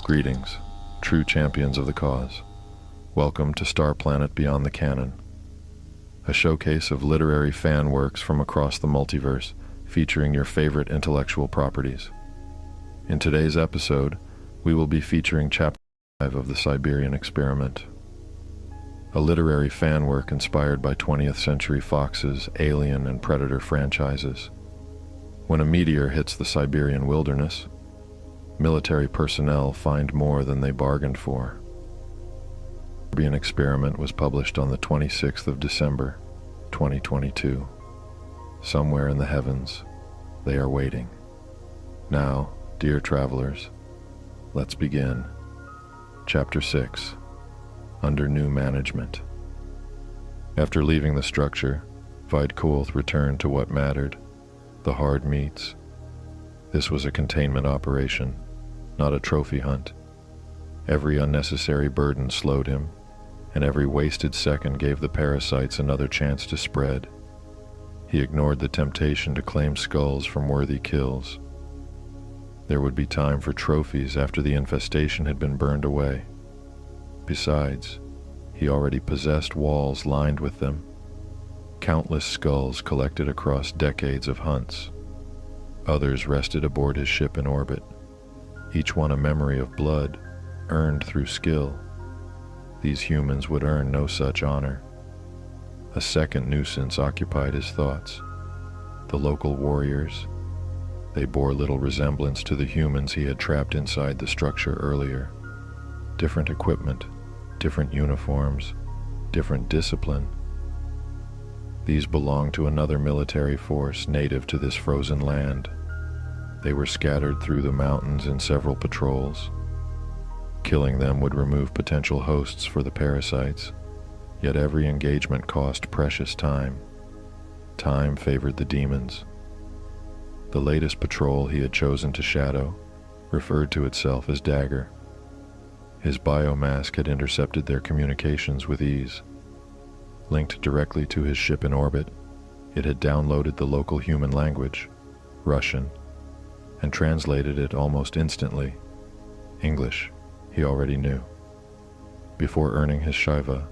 Greetings, true champions of the cause. Welcome to Starplanet Beyond the Canon, a showcase of literary fan works from across the multiverse featuring your favorite intellectual properties. In today's episode, we will be featuring Chapter 5 of the Siberian Experiment, a literary fan work inspired by 20th Century Fox's Alien and Predator franchises. When a meteor hits the Siberian wilderness, military personnel find more than they bargained for. The Siberian Experiment was published on the 26th of December, 2022. Somewhere in the heavens, they are waiting. Now, dear travelers, let's begin. Chapter 6, Under New Management. After leaving the structure, Vidkulth returned to what mattered, the hard meats. This was a containment operation, not a trophy hunt. Every unnecessary burden slowed him, and every wasted second gave the parasites another chance to spread. He ignored the temptation to claim skulls from worthy kills. There would be time for trophies after the infestation had been burned away. Besides, he already possessed walls lined with them, countless skulls collected across decades of hunts. Others rested aboard his ship in orbit, each one a memory of blood, earned through skill. These humans would earn no such honor. A second nuisance occupied his thoughts. The local warriors. They bore little resemblance to the humans he had trapped inside the structure earlier. Different equipment, different uniforms, different discipline. These belonged to another military force native to this frozen land. They were scattered through the mountains in several patrols. Killing them would remove potential hosts for the parasites, yet every engagement cost precious time. Time favored the demons. The latest patrol he had chosen to shadow referred to itself as Dagger. His biomask had intercepted their communications with ease. Linked directly to his ship in orbit, it had downloaded the local human language, Russian, and translated it almost instantly. English, he already knew. Before earning his Shiva,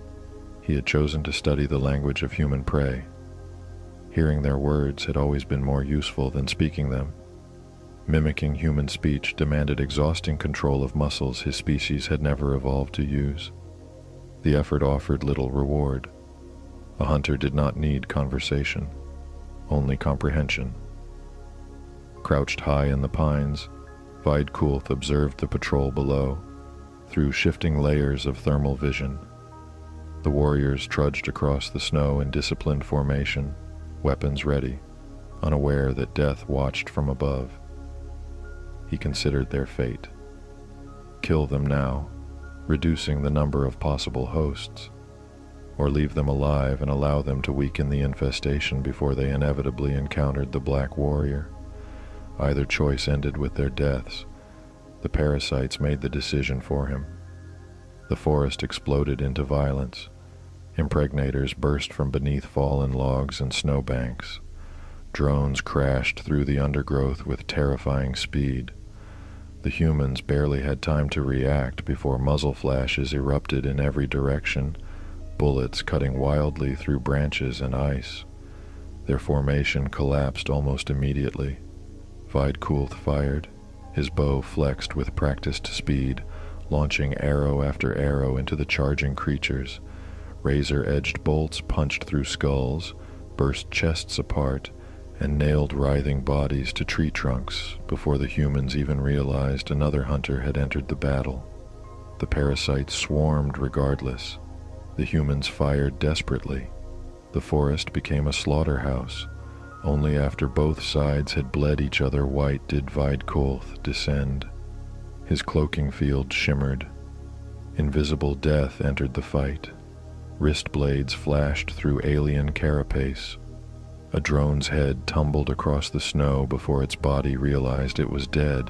he had chosen to study the language of human prey. Hearing their words had always been more useful than speaking them. Mimicking human speech demanded exhausting control of muscles his species had never evolved to use. The effort offered little reward. A hunter did not need conversation, only comprehension. Crouched high in the pines, Vidkulth observed the patrol below, through shifting layers of thermal vision. The warriors trudged across the snow in disciplined formation, weapons ready, unaware that death watched from above. He considered their fate. Kill them now, reducing the number of possible hosts, or leave them alive and allow them to weaken the infestation before they inevitably encountered the Black Warrior. Either choice ended with their deaths. The parasites made the decision for him. The forest exploded into violence. Impregnators burst from beneath fallen logs and snowbanks. Drones crashed through the undergrowth with terrifying speed. The humans barely had time to react before muzzle flashes erupted in every direction, bullets cutting wildly through branches and ice. Their formation collapsed almost immediately. Vidkulth fired, his bow flexed with practiced speed, launching arrow after arrow into the charging creatures. Razor-edged bolts punched through skulls, burst chests apart, and nailed writhing bodies to tree trunks before the humans even realized another hunter had entered the battle. The parasites swarmed regardless. The humans fired desperately. The forest became a slaughterhouse. Only after both sides had bled each other white did Vidkulth descend. His cloaking field shimmered. Invisible death entered the fight. Wrist blades flashed through alien carapace. A drone's head tumbled across the snow before its body realized it was dead.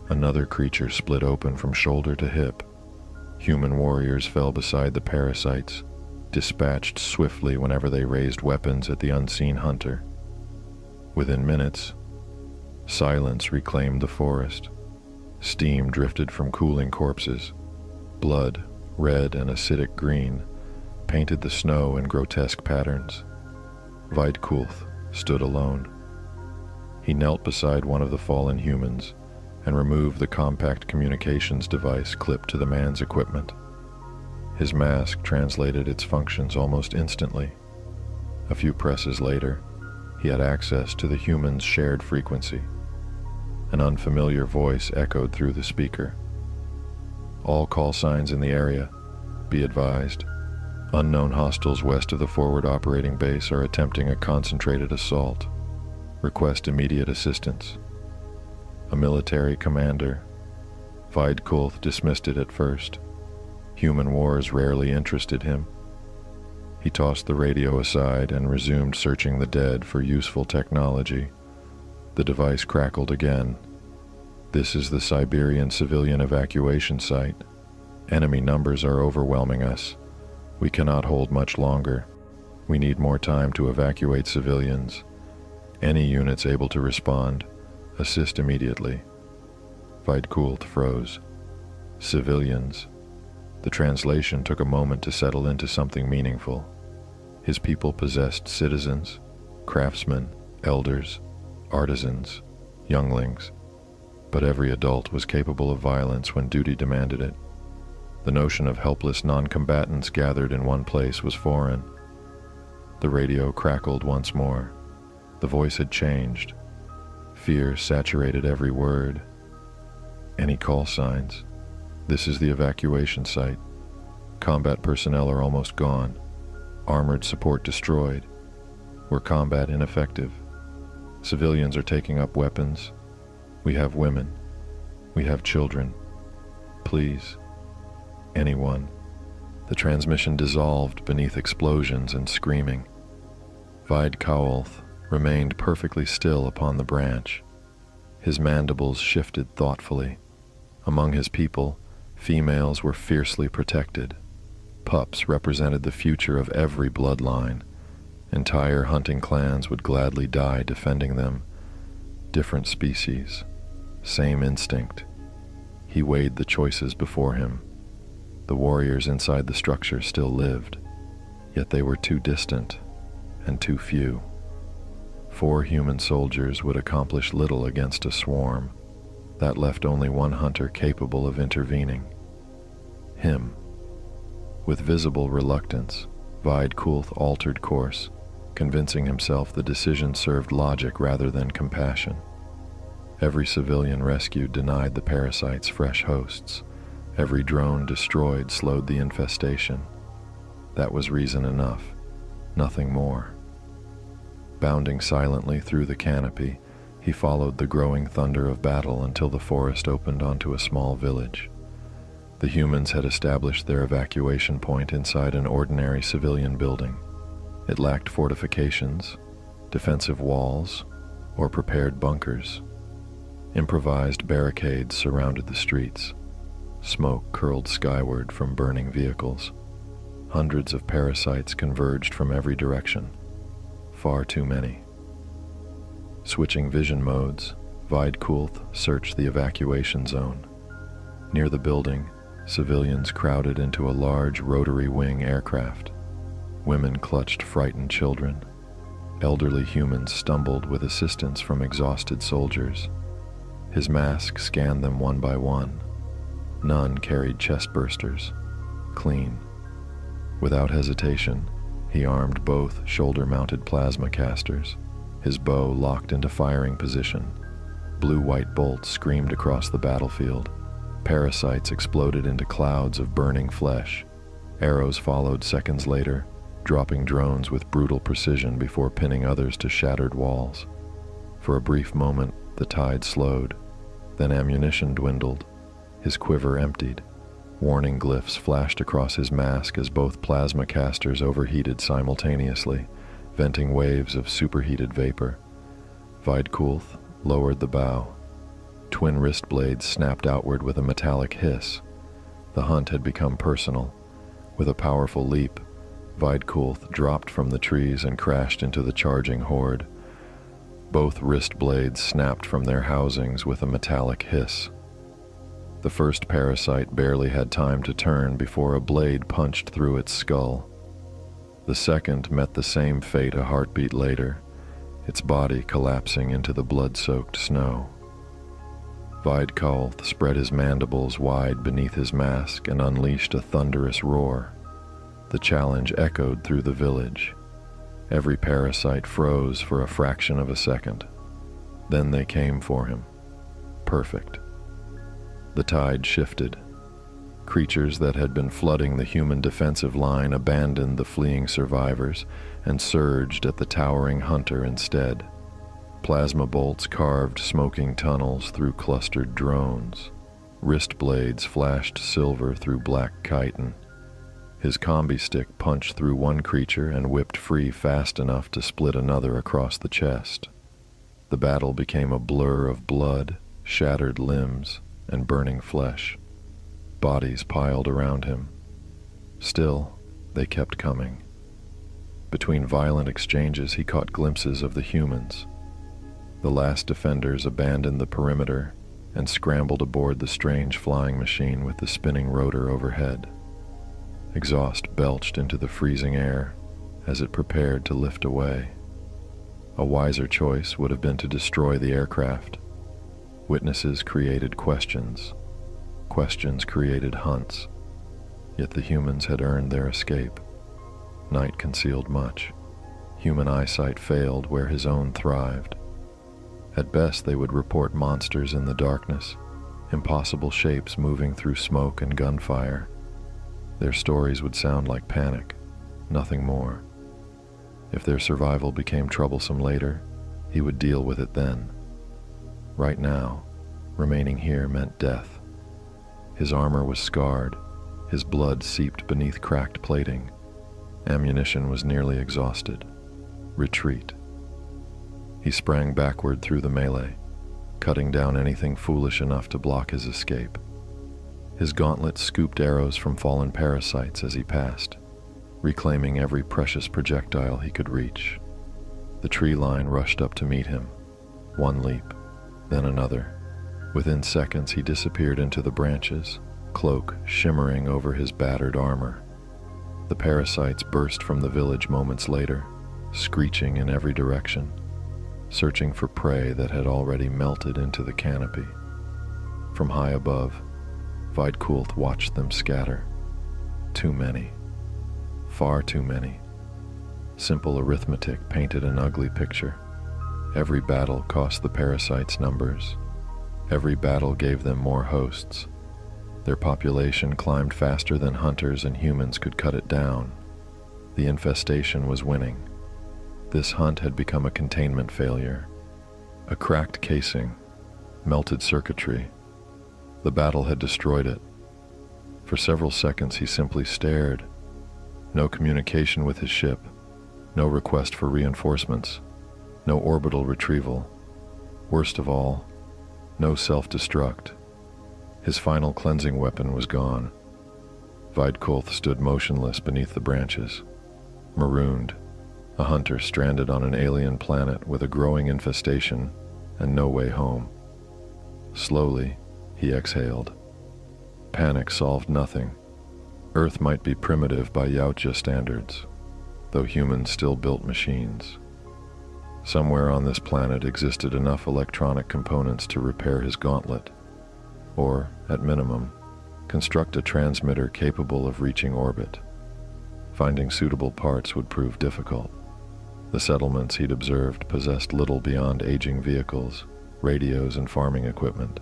Another creature split open from shoulder to hip. Human warriors fell beside the parasites, dispatched swiftly whenever they raised weapons at the unseen hunter. Within minutes, silence reclaimed the forest. Steam drifted from cooling corpses. Blood, red and acidic green, painted the snow in grotesque patterns. Weidkulth stood alone. He knelt beside one of the fallen humans and removed the compact communications device clipped to the man's equipment. His mask translated its functions almost instantly. A few presses later, he had access to the human's shared frequency. An unfamiliar voice echoed through the speaker. All call signs in the area, be advised. Unknown hostiles west of the forward operating base are attempting a concentrated assault. Request immediate assistance. A military commander. Weidkulth dismissed it at first. Human wars rarely interested him. He tossed the radio aside and resumed searching the dead for useful technology. The device crackled again. This is the Siberian civilian evacuation site. Enemy numbers are overwhelming us. We cannot hold much longer. We need more time to evacuate civilians. Any units able to respond, assist immediately. Weidkulth froze. Civilians. The translation took a moment to settle into something meaningful. His people possessed citizens, craftsmen, elders, artisans, younglings, but every adult was capable of violence when duty demanded it. The notion of helpless non-combatants gathered in one place was foreign. The radio crackled once more. The voice had changed. Fear saturated every word. Any call signs? This is the evacuation site. Combat personnel are almost gone. Armored support destroyed. We're combat ineffective. Civilians are taking up weapons. We have women. We have children. Please. Anyone. The transmission dissolved beneath explosions and screaming. Weidkulth remained perfectly still upon the branch. His mandibles shifted thoughtfully. Among his people, females were fiercely protected. Pups represented the future of every bloodline. Entire hunting clans would gladly die defending them. Different species, same instinct. He weighed the choices before him. The warriors inside the structure still lived, yet they were too distant and too few. 4 human soldiers would accomplish little against a swarm. That left only one hunter capable of intervening. Him. With visible reluctance, Weidkulth altered course, convincing himself the decision served logic rather than compassion. Every civilian rescued denied the parasites fresh hosts. Every drone destroyed slowed the infestation. That was reason enough, nothing more. Bounding silently through the canopy, he followed the growing thunder of battle until the forest opened onto a small village. The humans had established their evacuation point inside an ordinary civilian building. It lacked fortifications, defensive walls, or prepared bunkers. Improvised barricades surrounded the streets. Smoke curled skyward from burning vehicles. Hundreds of parasites converged from every direction. Far too many. Switching vision modes, Weidkulth searched the evacuation zone. Near the building, civilians crowded into a large rotary wing aircraft. Women clutched frightened children. Elderly humans stumbled with assistance from exhausted soldiers. His mask scanned them one by one. None carried chest bursters. Clean. Without hesitation, he armed both shoulder-mounted plasma casters, his bow locked into firing position. Blue-white bolts screamed across the battlefield. Parasites exploded into clouds of burning flesh. Arrows followed seconds later, dropping drones with brutal precision before pinning others to shattered walls. For a brief moment, the tide slowed. Then ammunition dwindled. His quiver emptied. Warning glyphs flashed across his mask as both plasma casters overheated simultaneously, venting waves of superheated vapor. Weidkulth lowered the bow. Twin wrist blades snapped outward with a metallic hiss. The hunt had become personal. With a powerful leap, Weidkulth dropped from the trees and crashed into the charging horde. Both wrist blades snapped from their housings with a metallic hiss. The first parasite barely had time to turn before a blade punched through its skull. The second met the same fate a heartbeat later, its body collapsing into the blood-soaked snow. Weidkolth spread his mandibles wide beneath his mask and unleashed a thunderous roar. The challenge echoed through the village. Every parasite froze for a fraction of a second. Then they came for him. Perfect. The tide shifted. Creatures that had been flooding the human defensive line abandoned the fleeing survivors and surged at the towering hunter instead. Plasma bolts carved smoking tunnels through clustered drones. Wrist blades flashed silver through black chitin. His combi stick punched through one creature and whipped free fast enough to split another across the chest. The battle became a blur of blood, shattered limbs, and burning flesh. Bodies piled around him. Still, they kept coming. Between violent exchanges, he caught glimpses of the humans. The last defenders abandoned the perimeter and scrambled aboard the strange flying machine with the spinning rotor overhead. Exhaust belched into the freezing air as it prepared to lift away. A wiser choice would have been to destroy the aircraft. Witnesses created questions. Questions created hunts. Yet the humans had earned their escape. Night concealed much. Human eyesight failed where his own thrived. At best, they would report monsters in the darkness, impossible shapes moving through smoke and gunfire. Their stories would sound like panic, nothing more. If their survival became troublesome later, he would deal with it then. Right now, remaining here meant death. His armor was scarred, his blood seeped beneath cracked plating. Ammunition was nearly exhausted. Retreat. He sprang backward through the melee, cutting down anything foolish enough to block his escape. His gauntlet scooped arrows from fallen parasites as he passed, reclaiming every precious projectile he could reach. The tree line rushed up to meet him. One leap, then another. Within seconds, he disappeared into the branches, cloak shimmering over his battered armor. The parasites burst from the village moments later, screeching in every direction, searching for prey that had already melted into the canopy. From high above, Weidkolth watched them scatter. Too many. Far too many. Simple arithmetic painted an ugly picture. Every battle cost the parasites numbers. Every battle gave them more hosts. Their population climbed faster than hunters and humans could cut it down. The infestation was winning. This hunt had become a containment failure. A cracked casing, melted circuitry. The battle had destroyed it. For several seconds he simply stared. No communication with his ship, no request for reinforcements, no orbital retrieval. Worst of all, no self-destruct. His final cleansing weapon was gone. Weidkolth stood motionless beneath the branches, marooned, a hunter stranded on an alien planet with a growing infestation and no way home. Slowly, he exhaled. Panic solved nothing. Earth might be primitive by Yautja standards, though humans still built machines. Somewhere on this planet existed enough electronic components to repair his gauntlet, or, at minimum, construct a transmitter capable of reaching orbit. Finding suitable parts would prove difficult. The settlements he'd observed possessed little beyond aging vehicles, radios, and farming equipment.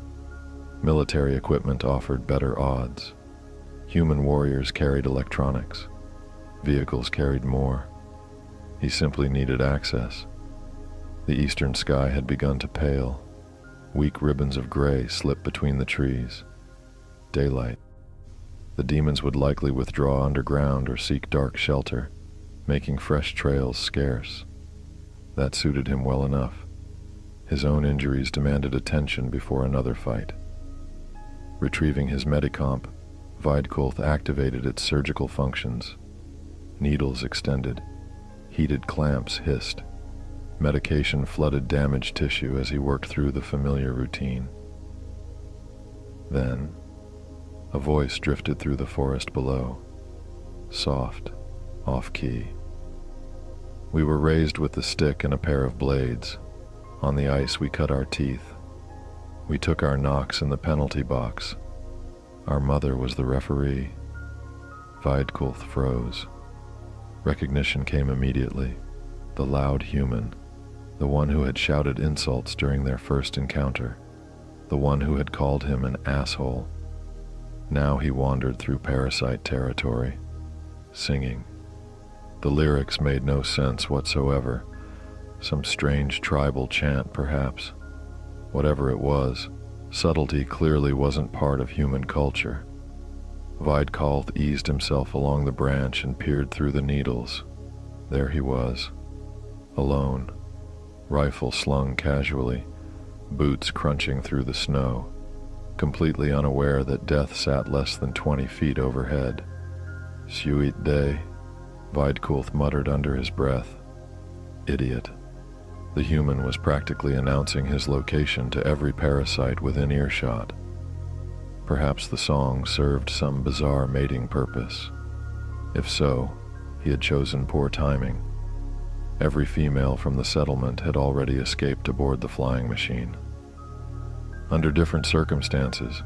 Military equipment offered better odds. Human warriors carried electronics. Vehicles carried more. He simply needed access. The eastern sky had begun to pale. Weak ribbons of gray slipped between the trees. Daylight. The demons would likely withdraw underground or seek dark shelter, making fresh trails scarce. That suited him well enough. His own injuries demanded attention before another fight. Retrieving his medicomp, Weidkolth activated its surgical functions. Needles extended. Heated clamps hissed. Medication flooded damaged tissue as he worked through the familiar routine. Then, A voice drifted through the forest below, soft, off-key. We were raised with the stick and a pair of blades. On the ice we cut our teeth. We took our knocks in the penalty box. Our mother was the referee. Weidkulth froze. Recognition came immediately. The loud human, the one who had shouted insults during their first encounter, the one who had called him an asshole. Now he wandered through parasite territory, singing. The lyrics made no sense whatsoever. Some strange tribal chant, perhaps. Whatever it was, subtlety clearly wasn't part of human culture. Weidkulth eased himself along the branch and peered through the needles. There he was, alone, rifle slung casually, boots crunching through the snow, completely unaware that death sat less than 20 feet overhead. Sweet day, Weidkulth muttered under his breath. Idiot. The human was practically announcing his location to every parasite within earshot. Perhaps the song served some bizarre mating purpose. If so, he had chosen poor timing. Every female from the settlement had already escaped aboard the flying machine. Under different circumstances,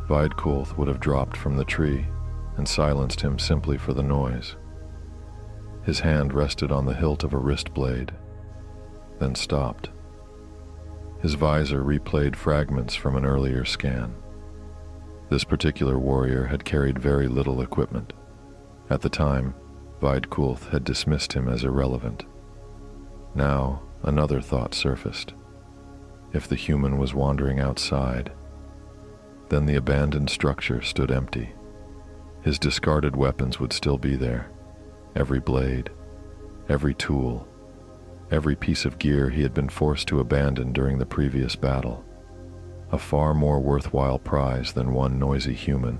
Weidkulth would have dropped from the tree and silenced him simply for the noise. His hand rested on the hilt of a wrist blade, then stopped. His visor replayed fragments from an earlier scan. This particular warrior had carried very little equipment. At the time, Weidkulth had dismissed him as irrelevant. Now, another thought surfaced. If the human was wandering outside, then the abandoned structure stood empty. His discarded weapons would still be there. Every blade, every tool, every piece of gear he had been forced to abandon during the previous battle. A far more worthwhile prize than one noisy human.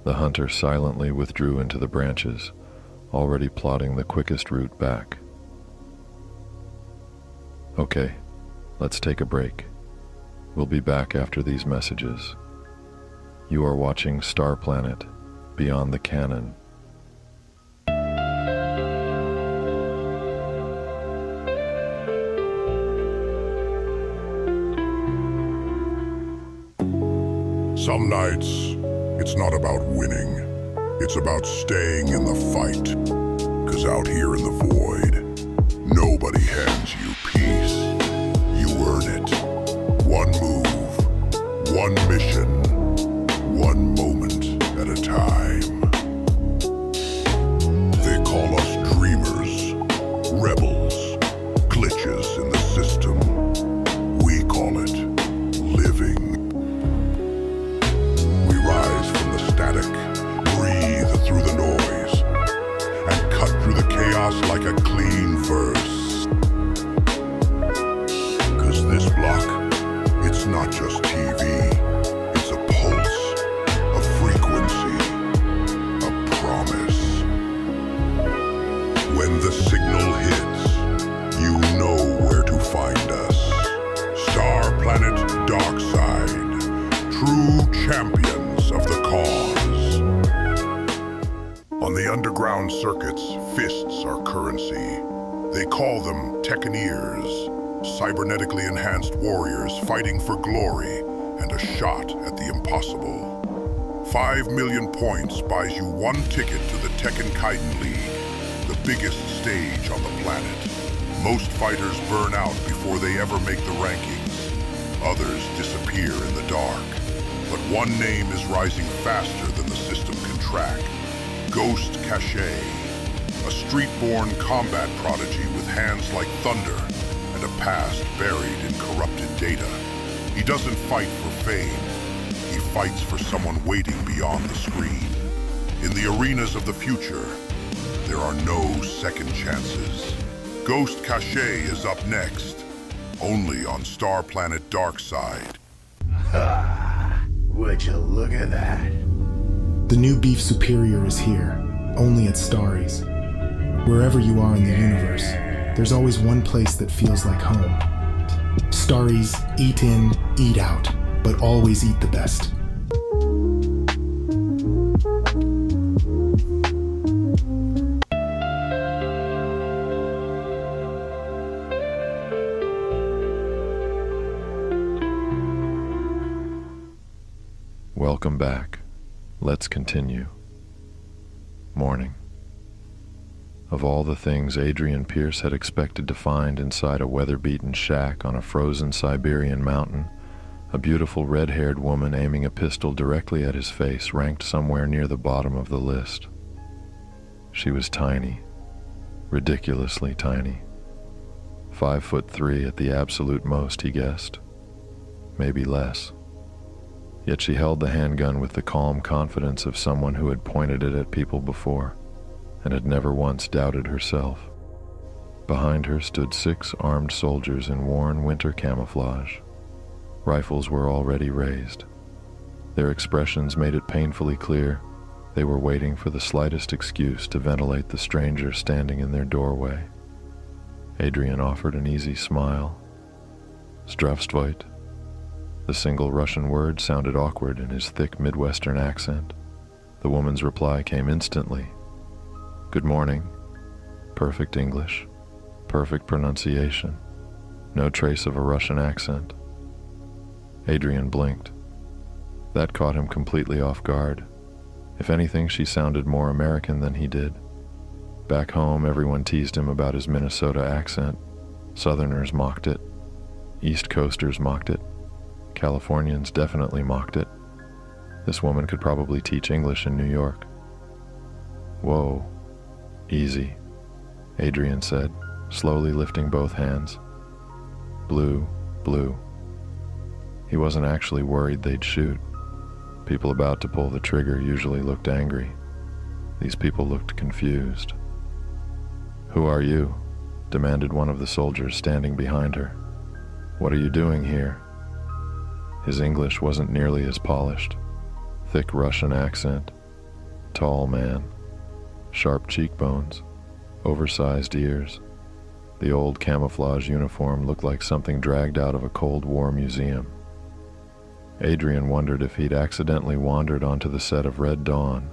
The hunter silently withdrew into the branches, already plotting the quickest route back. Okay, let's take a break. We'll be back after these messages. You are watching Starplanet, Beyond the Canon. Some nights, it's not about winning. It's about staying in the fight. 'Cause out here in the void, nobody hands you peace. You earn it. One move, one mission, one moment at a time. They call us dreamers, rebels, glitches in the system. We call it living. Static, breathe through the noise, and cut through the chaos like a clean verse. 'Cause this block, it's not just TV, it's a pulse, a frequency, a promise. When the signal hits, you know where to find us. Starplanet Darkside, true champions of the cause. On the underground circuits, fists are currency. They call them Techineers, cybernetically enhanced warriors fighting for glory and a shot at the impossible. 5 million points buys you one ticket to the Tekken League, the biggest stage on the planet. Most fighters burn out before they ever make the rankings. Others disappear in the dark. But one name is rising faster than the system can track. Ghost Caché, a street-born combat prodigy with hands like thunder and a past buried in corrupted data. He doesn't fight for fame. He fights for someone waiting beyond the screen. In the arenas of the future, there are no second chances. Ghost Caché is up next, only on Starplanet Darkside. Would you look at that? The new Beef Superior is here, only at Starries. Wherever you are in the universe, there's always one place that feels like home. Starries, eat in, eat out, but always eat the best. Welcome back. Let's continue. Morning. Of all the things Adrian Pierce had expected to find inside a weather-beaten shack on a frozen Siberian mountain, a beautiful red-haired woman aiming a pistol directly at his face ranked somewhere near the bottom of the list. She was tiny, ridiculously tiny. 5'3" at the absolute most, he guessed. Maybe less. Yet she held the handgun with the calm confidence of someone who had pointed it at people before and had never once doubted herself. Behind her stood 6 armed soldiers in worn winter camouflage. Rifles were already raised. Their expressions made it painfully clear they were waiting for the slightest excuse to ventilate the stranger standing in their doorway. Adrian offered an easy smile. Zdravstvuyte. The single Russian word sounded awkward in his thick Midwestern accent. The woman's reply came instantly. Good morning. Perfect English. Perfect pronunciation. No trace of a Russian accent. Adrian blinked. That caught him completely off guard. If anything, she sounded more American than he did. Back home, everyone teased him about his Minnesota accent. Southerners mocked it. East Coasters mocked it. Californians definitely mocked it. This woman could probably teach English in New York. Whoa. Easy, Adrian said, slowly lifting both hands. Blue. He wasn't actually worried they'd shoot. People about to pull the trigger usually looked angry. These people looked confused. Who are you? Demanded one of the soldiers standing behind her. What are you doing here? His English wasn't nearly as polished. Thick Russian accent. Tall man. Sharp cheekbones. Oversized ears. The old camouflage uniform looked like something dragged out of a Cold War museum. Adrian wondered if he'd accidentally wandered onto the set of Red Dawn.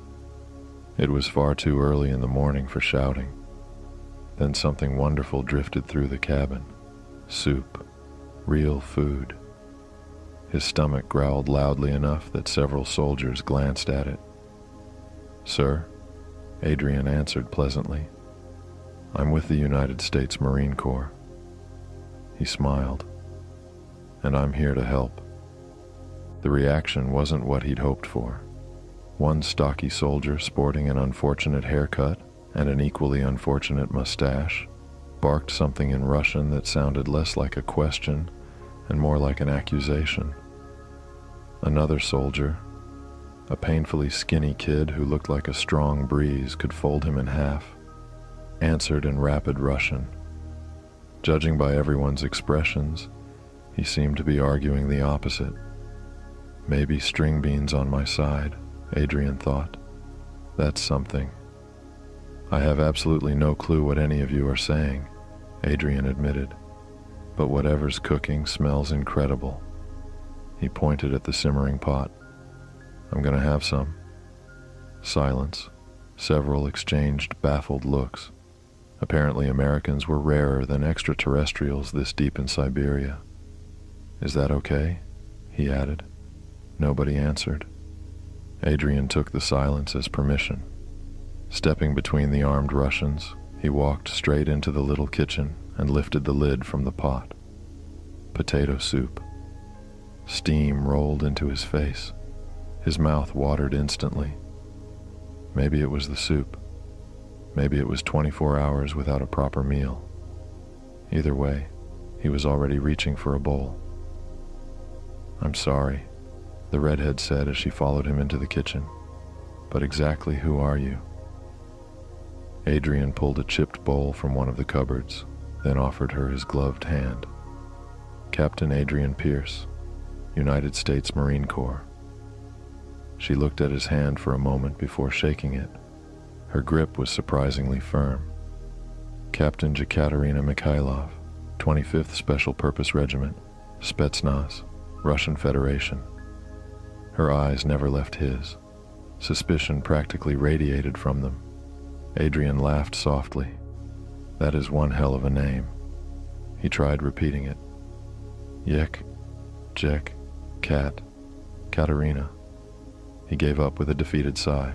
It was far too early in the morning for shouting. Then something wonderful drifted through the cabin. Soup. Real food. His stomach growled loudly enough that several soldiers glanced at it. Sir, Adrian answered pleasantly. I'm with the United States Marine Corps. He smiled. And I'm here to help. The reaction wasn't what he'd hoped for. One stocky soldier sporting an unfortunate haircut and an equally unfortunate mustache barked something in Russian that sounded less like a question and more like an accusation. Another soldier, a painfully skinny kid who looked like a strong breeze could fold him in half, answered in rapid Russian. Judging by everyone's expressions, he seemed to be arguing the opposite. Maybe string beans on my side, Adrian thought. That's something. I have absolutely no clue what any of you are saying, Adrian admitted. But whatever's cooking smells incredible. He pointed at the simmering pot. I'm gonna have some. Silence. Several exchanged baffled looks. Apparently Americans were rarer than extraterrestrials this deep in Siberia. Is that okay? He added. Nobody answered. Adrian took the silence as permission. Stepping between the armed Russians, he walked straight into the little kitchen and lifted the lid from the pot. Potato soup. Steam rolled into his face. His mouth watered instantly. Maybe it was the soup. Maybe it was 24 hours without a proper meal. Either way, he was already reaching for a bowl. I'm sorry, the redhead said as she followed him into the kitchen. But exactly who are you? Adrian pulled a chipped bowl from one of the cupboards, then offered her his gloved hand. Captain Adrian Pierce, United States Marine Corps. She looked at his hand for a moment before shaking it. Her grip was surprisingly firm. Captain Yekaterina Mikhailov, 25th Special Purpose Regiment, Spetsnaz, Russian Federation. Her eyes never left his. Suspicion practically radiated from them. Adrian laughed softly. That is one hell of a name. He tried repeating it. Jek, Kat, Katerina. He gave up with a defeated sigh.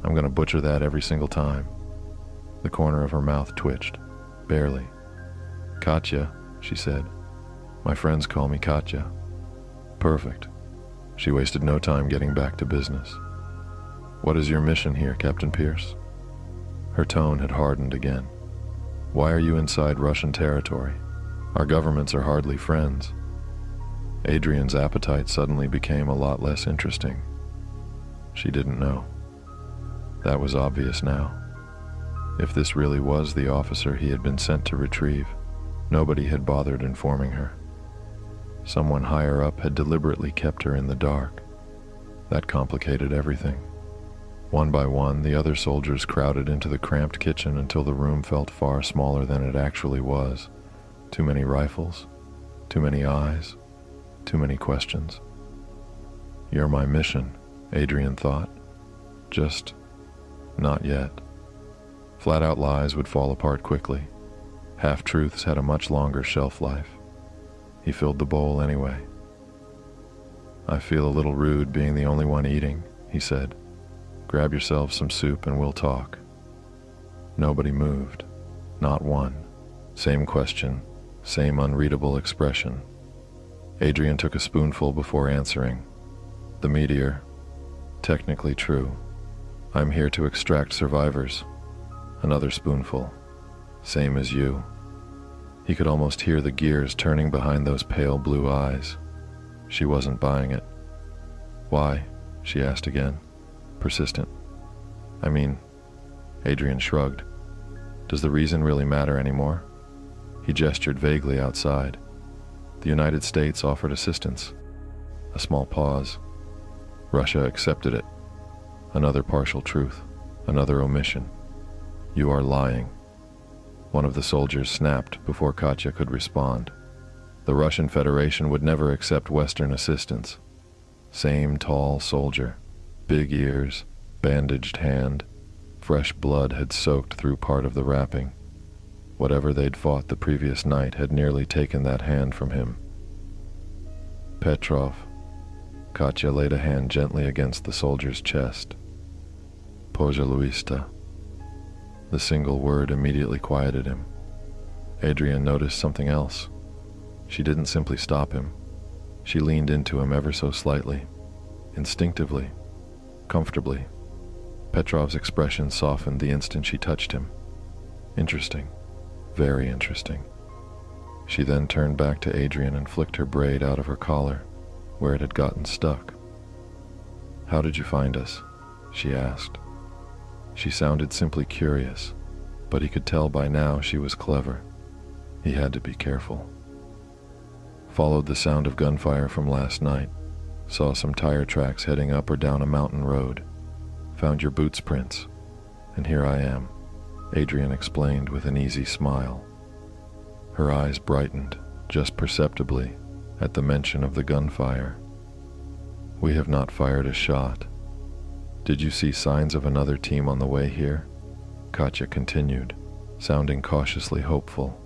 I'm gonna butcher that every single time. The corner of her mouth twitched, barely. Katya, she said. My friends call me Katya. Perfect. She wasted no time getting back to business. What is your mission here, Captain Pierce? Her tone had hardened again. Why are you inside Russian territory? Our governments are hardly friends. Adrian's appetite suddenly became a lot less interesting. She didn't know. That was obvious now. If this really was the officer he had been sent to retrieve, nobody had bothered informing her. Someone higher up had deliberately kept her in the dark. That complicated everything. One by one, the other soldiers crowded into the cramped kitchen until the room felt far smaller than it actually was. Too many rifles, too many eyes, too many questions. You're my mission, Adrian thought. Just not yet. Flat-out lies would fall apart quickly. Half-truths had a much longer shelf life. He filled the bowl anyway. I feel a little rude being the only one eating, he said. Grab yourself some soup and we'll talk. Nobody moved. Not one. Same question, same unreadable expression. Adrian took a spoonful before answering. The meteor. Technically true. I'm here to extract survivors. Another spoonful. Same as you. He could almost hear the gears turning behind those pale blue eyes. She wasn't buying it. Why? She asked again. Persistent. I mean, Adrian shrugged. Does the reason really matter anymore? He gestured vaguely outside. The United States offered assistance. A small pause. Russia accepted it. Another partial truth. Another omission. You are lying. One of the soldiers snapped before Katya could respond. The Russian Federation would never accept Western assistance. Same tall soldier. Big ears, bandaged hand. Fresh blood had soaked through part of the wrapping. Whatever they'd fought the previous night had nearly taken that hand from him. Petrov. Katya laid a hand gently against the soldier's chest. Pожалуйста. The single word immediately quieted him. Adrian noticed something else. She didn't simply stop him. She leaned into him ever so slightly, instinctively, comfortably. Petrov's expression softened the instant she touched him. Interesting. Very interesting. She then turned back to Adrian and flicked her braid out of her collar, where it had gotten stuck. How did you find us? She asked. She sounded simply curious, but he could tell by now she was clever. He had to be careful. Followed the sound of gunfire from last night. Saw some tire tracks heading up or down a mountain road. Found your boots prints. And here I am, Adrian explained with an easy smile. Her eyes brightened, just perceptibly, at the mention of the gunfire. We have not fired a shot. Did you see signs of another team on the way here? Katya continued, sounding cautiously hopeful.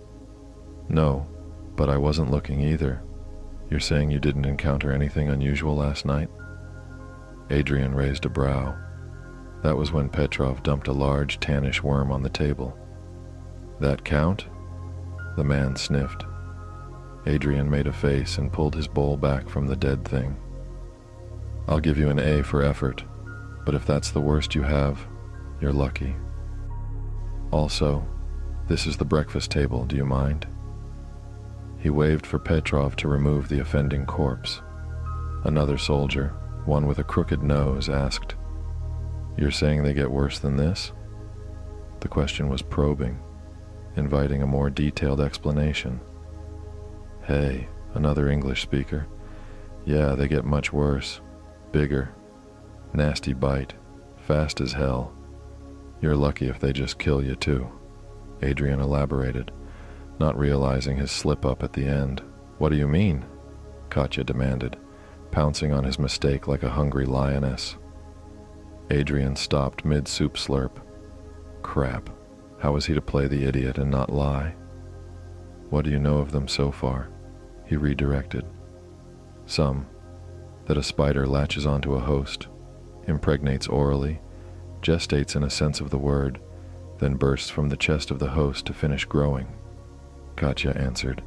No, but I wasn't looking either. You're saying you didn't encounter anything unusual last night? Adrian raised a brow. That was when Petrov dumped a large tannish worm on the table. That count? The man sniffed. Adrian made a face and pulled his bowl back from the dead thing. I'll give you an A for effort, but if that's the worst you have, you're lucky. Also, this is the breakfast table, do you mind? He waved for Petrov to remove the offending corpse. Another soldier, one with a crooked nose, asked, You're saying they get worse than this? The question was probing, inviting a more detailed explanation. Hey, another English speaker. Yeah, they get much worse. Bigger. Nasty bite. Fast as hell. You're lucky if they just kill you too, Adrian elaborated, not realizing his slip-up at the end. What do you mean? Katya demanded, pouncing on his mistake like a hungry lioness. Adrian stopped mid-soup slurp. Crap. How was he to play the idiot and not lie? What do you know of them so far? He redirected. Some. That a spider latches onto a host, impregnates orally, gestates in a sense of the word, then bursts from the chest of the host to finish growing, Katya answered,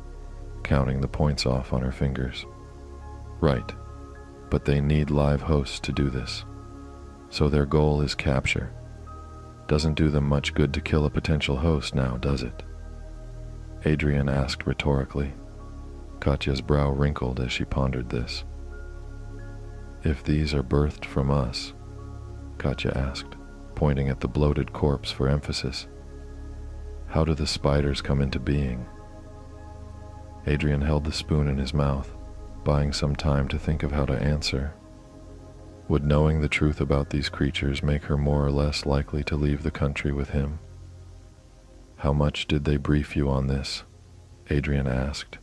counting the points off on her fingers. Right, but they need live hosts to do this. So their goal is capture. Doesn't do them much good to kill a potential host now, does it? Adrian asked rhetorically. Katya's brow wrinkled as she pondered this. If these are birthed from us, Katya asked, pointing at the bloated corpse for emphasis, how do the spiders come into being? Adrian held the spoon in his mouth, buying some time to think of how to answer. Would knowing the truth about these creatures make her more or less likely to leave the country with him? How much did they brief you on this? Adrian asked.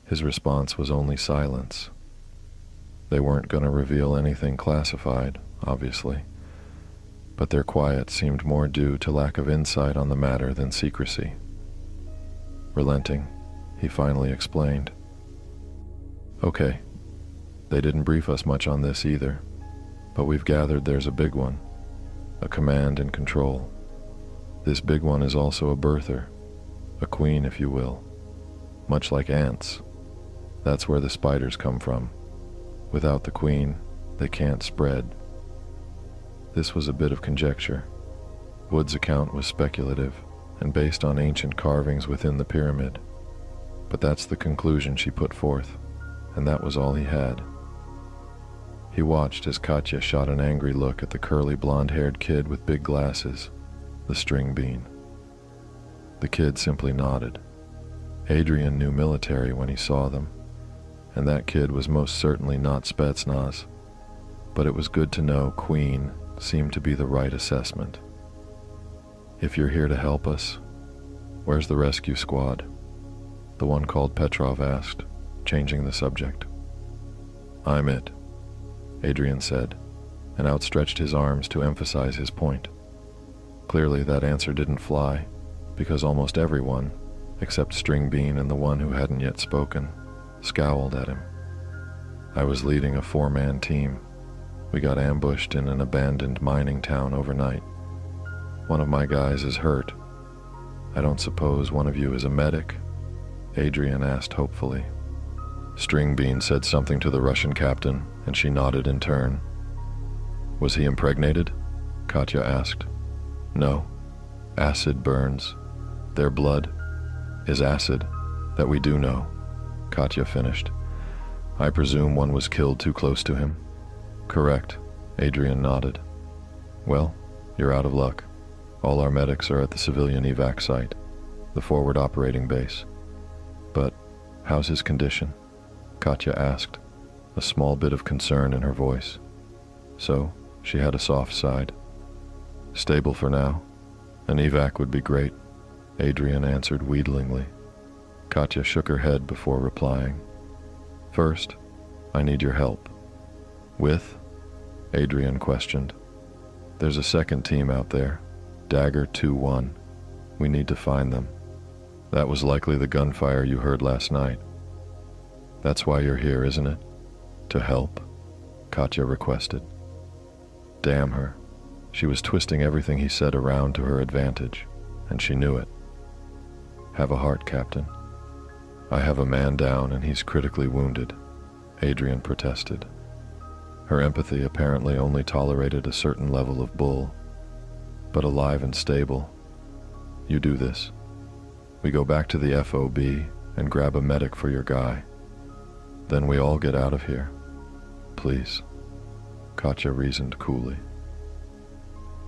His response was only silence. They weren't going to reveal anything classified, obviously, but their quiet seemed more due to lack of insight on the matter than secrecy. Relenting, he finally explained. Okay, they didn't brief us much on this either, but we've gathered there's a big one, a command and control. This big one is also a birther, a queen if you will, much like ants. That's where the spiders come from. Without the queen, they can't spread. This was a bit of conjecture. Wood's account was speculative and based on ancient carvings within the pyramid, but that's the conclusion she put forth, and that was all he had. He watched as Katya shot an angry look at the curly blonde-haired kid with big glasses, the string bean. The kid simply nodded. Adrian knew military when he saw them, and that kid was most certainly not Spetsnaz, but it was good to know Queen seemed to be the right assessment. If you're here to help us, where's the rescue squad? The one called Petrov asked, changing the subject. I'm it, Adrian said, and outstretched his arms to emphasize his point. Clearly that answer didn't fly, because almost everyone, except String Bean and the one who hadn't yet spoken, scowled at him. I was leading a 4-man team. We got ambushed in an abandoned mining town overnight. One of my guys is hurt. I don't suppose one of you is a medic? Adrian asked hopefully. String Bean said something to the Russian captain, and she nodded in turn. Was he impregnated? Katya asked. No. Acid burns. Their blood is acid, that we do know, Katya finished. I presume one was killed too close to him? Correct, Adrian nodded. Well, you're out of luck. All our medics are at the civilian evac site, the forward operating base. But how's his condition? Katya asked, a small bit of concern in her voice. So, she had a soft side. Stable for now. An evac would be great, Adrian answered wheedlingly. Katya shook her head before replying. First, I need your help. With? Adrian questioned. There's a second team out there, Dagger 2-1. We need to find them. That was likely the gunfire you heard last night. That's why you're here, isn't it? To help? Katya requested. Damn her. She was twisting everything he said around to her advantage, and she knew it. Have a heart, Captain. I have a man down and he's critically wounded, Adrian protested. Her empathy apparently only tolerated a certain level of bull, but alive and stable. You do this. We go back to the FOB and grab a medic for your guy. Then we all get out of here. Please, Katya reasoned coolly.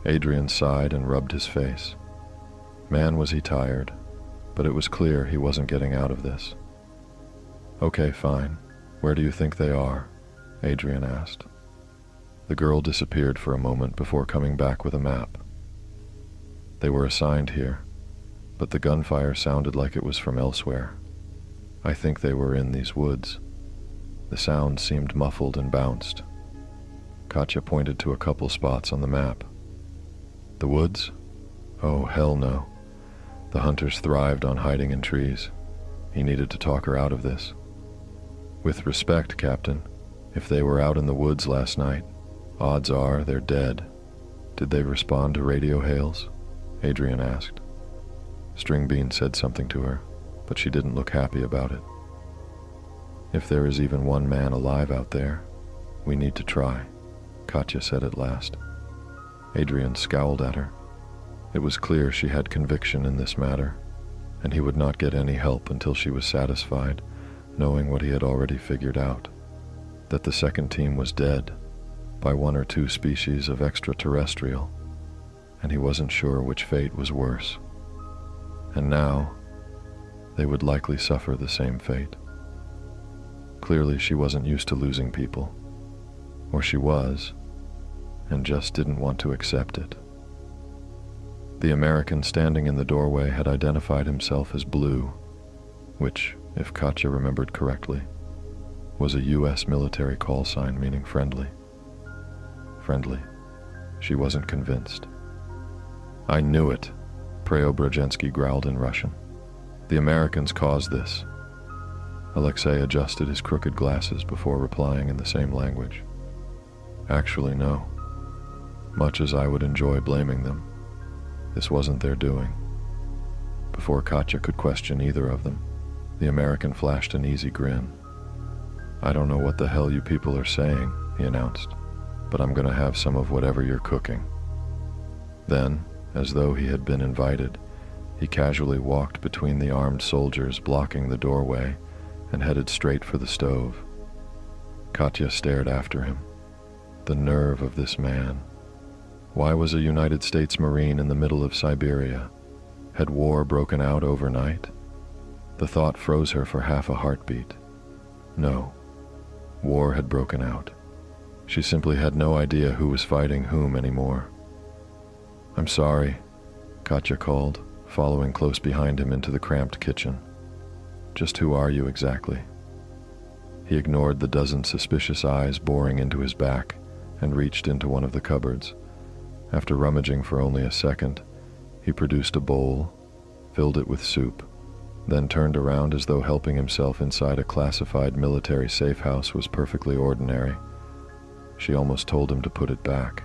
Adrian sighed and rubbed his face. Man, was he tired, but it was clear he wasn't getting out of this. Okay, fine. Where do you think they are? Adrian asked. The girl disappeared for a moment before coming back with a map. They were assigned here, but the gunfire sounded like it was from elsewhere. I think they were in these woods. The sound seemed muffled and bounced. Katya pointed to a couple spots on the map. The woods? Oh, hell no. The hunters thrived on hiding in trees. He needed to talk her out of this. With respect, Captain, if they were out in the woods last night, Odds are they're dead. Did they respond to radio hails? Adrian asked. Stringbean said something to her, but she didn't look happy about it. If there is even one man alive out there, we need to try, Katya said at last. Adrian scowled at her. It was clear she had conviction in this matter, and he would not get any help until she was satisfied, knowing what he had already figured out, that the second team was dead by one or two species of extraterrestrial, and he wasn't sure which fate was worse. And now, they would likely suffer the same fate. Clearly, she wasn't used to losing people, or she was, and just didn't want to accept it. The American standing in the doorway had identified himself as Blue, which, if Katya remembered correctly, was a U.S. military call sign meaning friendly. Friendly. She wasn't convinced. I knew it, Preobrazhensky growled in Russian. The Americans caused this. Alexei adjusted his crooked glasses before replying in the same language. Actually, no. Much as I would enjoy blaming them, this wasn't their doing. Before Katya could question either of them, the American flashed an easy grin. I don't know what the hell you people are saying, he announced, but I'm gonna have some of whatever you're cooking. Then, as though he had been invited, he casually walked between the armed soldiers blocking the doorway and headed straight for the stove. Katya stared after him. The nerve of this man. Why was a United States Marine in the middle of Siberia? Had war broken out overnight? The thought froze her for half a heartbeat. No, war had broken out. She simply had no idea who was fighting whom anymore. I'm sorry, Katya called, following close behind him into the cramped kitchen. Just who are you exactly? He ignored the dozen suspicious eyes boring into his back and reached into one of the cupboards. After rummaging for only a second, he produced a bowl, filled it with soup, then turned around as though helping himself inside a classified military safe house was perfectly ordinary. She almost told him to put it back.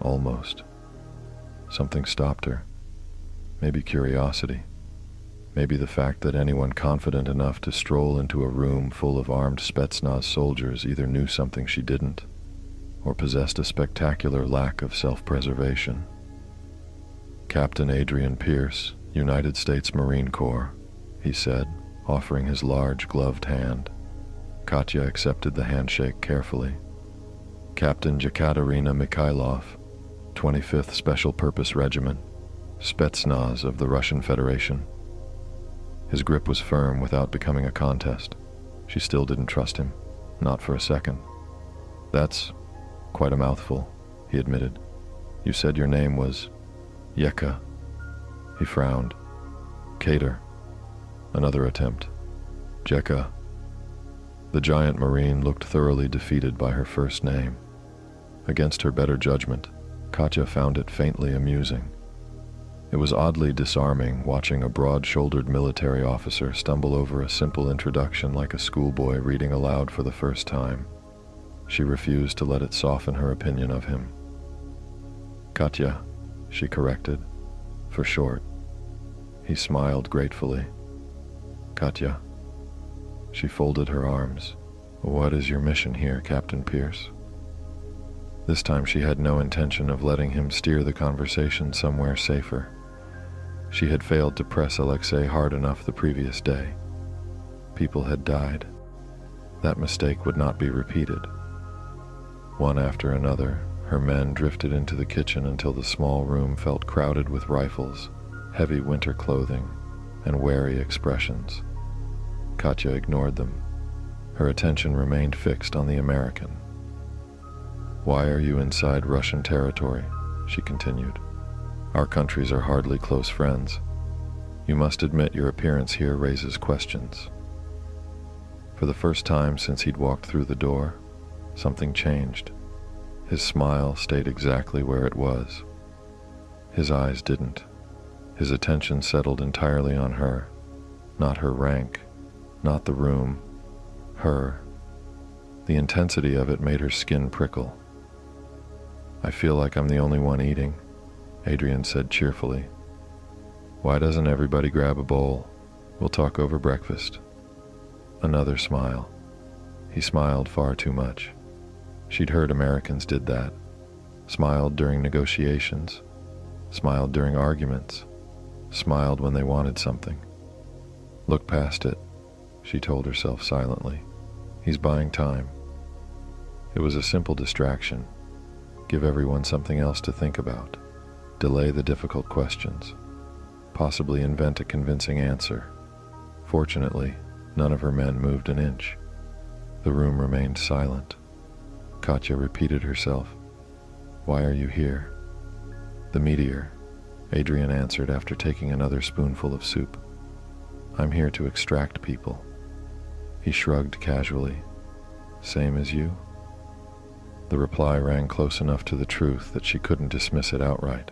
Almost. Something stopped her. Maybe curiosity. Maybe the fact that anyone confident enough to stroll into a room full of armed Spetsnaz soldiers either knew something she didn't, or possessed a spectacular lack of self-preservation. Captain Adrian Pierce, United States Marine Corps, he said, offering his large gloved hand. Katya accepted the handshake carefully. Captain Yekaterina Mikhailov, 25th Special Purpose Regiment, Spetsnaz of the Russian Federation. His grip was firm without becoming a contest. She still didn't trust him, not for a second. That's quite a mouthful, he admitted. You said your name was Yeka. He frowned. Cater. Another attempt. Jeka. The giant Marine looked thoroughly defeated by her first name. Against her better judgment, Katya found it faintly amusing. It was oddly disarming watching a broad-shouldered military officer stumble over a simple introduction like a schoolboy reading aloud for the first time. She refused to let it soften her opinion of him. Katya, she corrected, for short. He smiled gratefully. Katya. She folded her arms. What is your mission here, Captain Pierce? This time she had no intention of letting him steer the conversation somewhere safer. She had failed to press Alexei hard enough the previous day. People had died. That mistake would not be repeated. One after another, her men drifted into the kitchen until the small room felt crowded with rifles, heavy winter clothing, and wary expressions. Katya ignored them. Her attention remained fixed on the American. Why are you inside Russian territory? She continued. Our countries are hardly close friends. You must admit your appearance here raises questions. For the first time since he'd walked through the door, something changed. His smile stayed exactly where it was. His eyes didn't. His attention settled entirely on her. Not her rank, not the room, her. The intensity of it made her skin prickle. I feel like I'm the only one eating, Adrian said cheerfully. Why doesn't everybody grab a bowl? We'll talk over breakfast. Another smile. He smiled far too much. She'd heard Americans did that. Smiled during negotiations. Smiled during arguments. Smiled when they wanted something. Look past it, she told herself silently. He's buying time. It was a simple distraction. Give everyone something else to think about. Delay the difficult questions. Possibly invent a convincing answer. Fortunately, none of her men moved an inch. The room remained silent. Katya repeated herself. Why are you here? The meteor, Adrian answered after taking another spoonful of soup. I'm here to extract people. He shrugged casually. Same as you? The reply rang close enough to the truth that she couldn't dismiss it outright.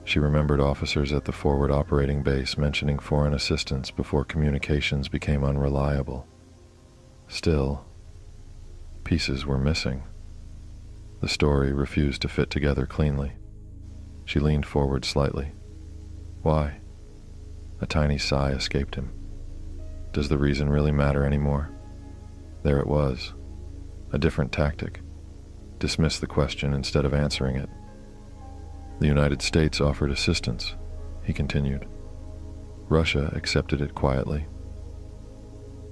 She remembered officers at the forward operating base mentioning foreign assistance before communications became unreliable. Still, pieces were missing. The story refused to fit together cleanly. She leaned forward slightly. Why? A tiny sigh escaped him. Does the reason really matter anymore? There it was. A different tactic. Dismiss the question instead of answering it. The United States offered assistance, he continued. Russia accepted it quietly.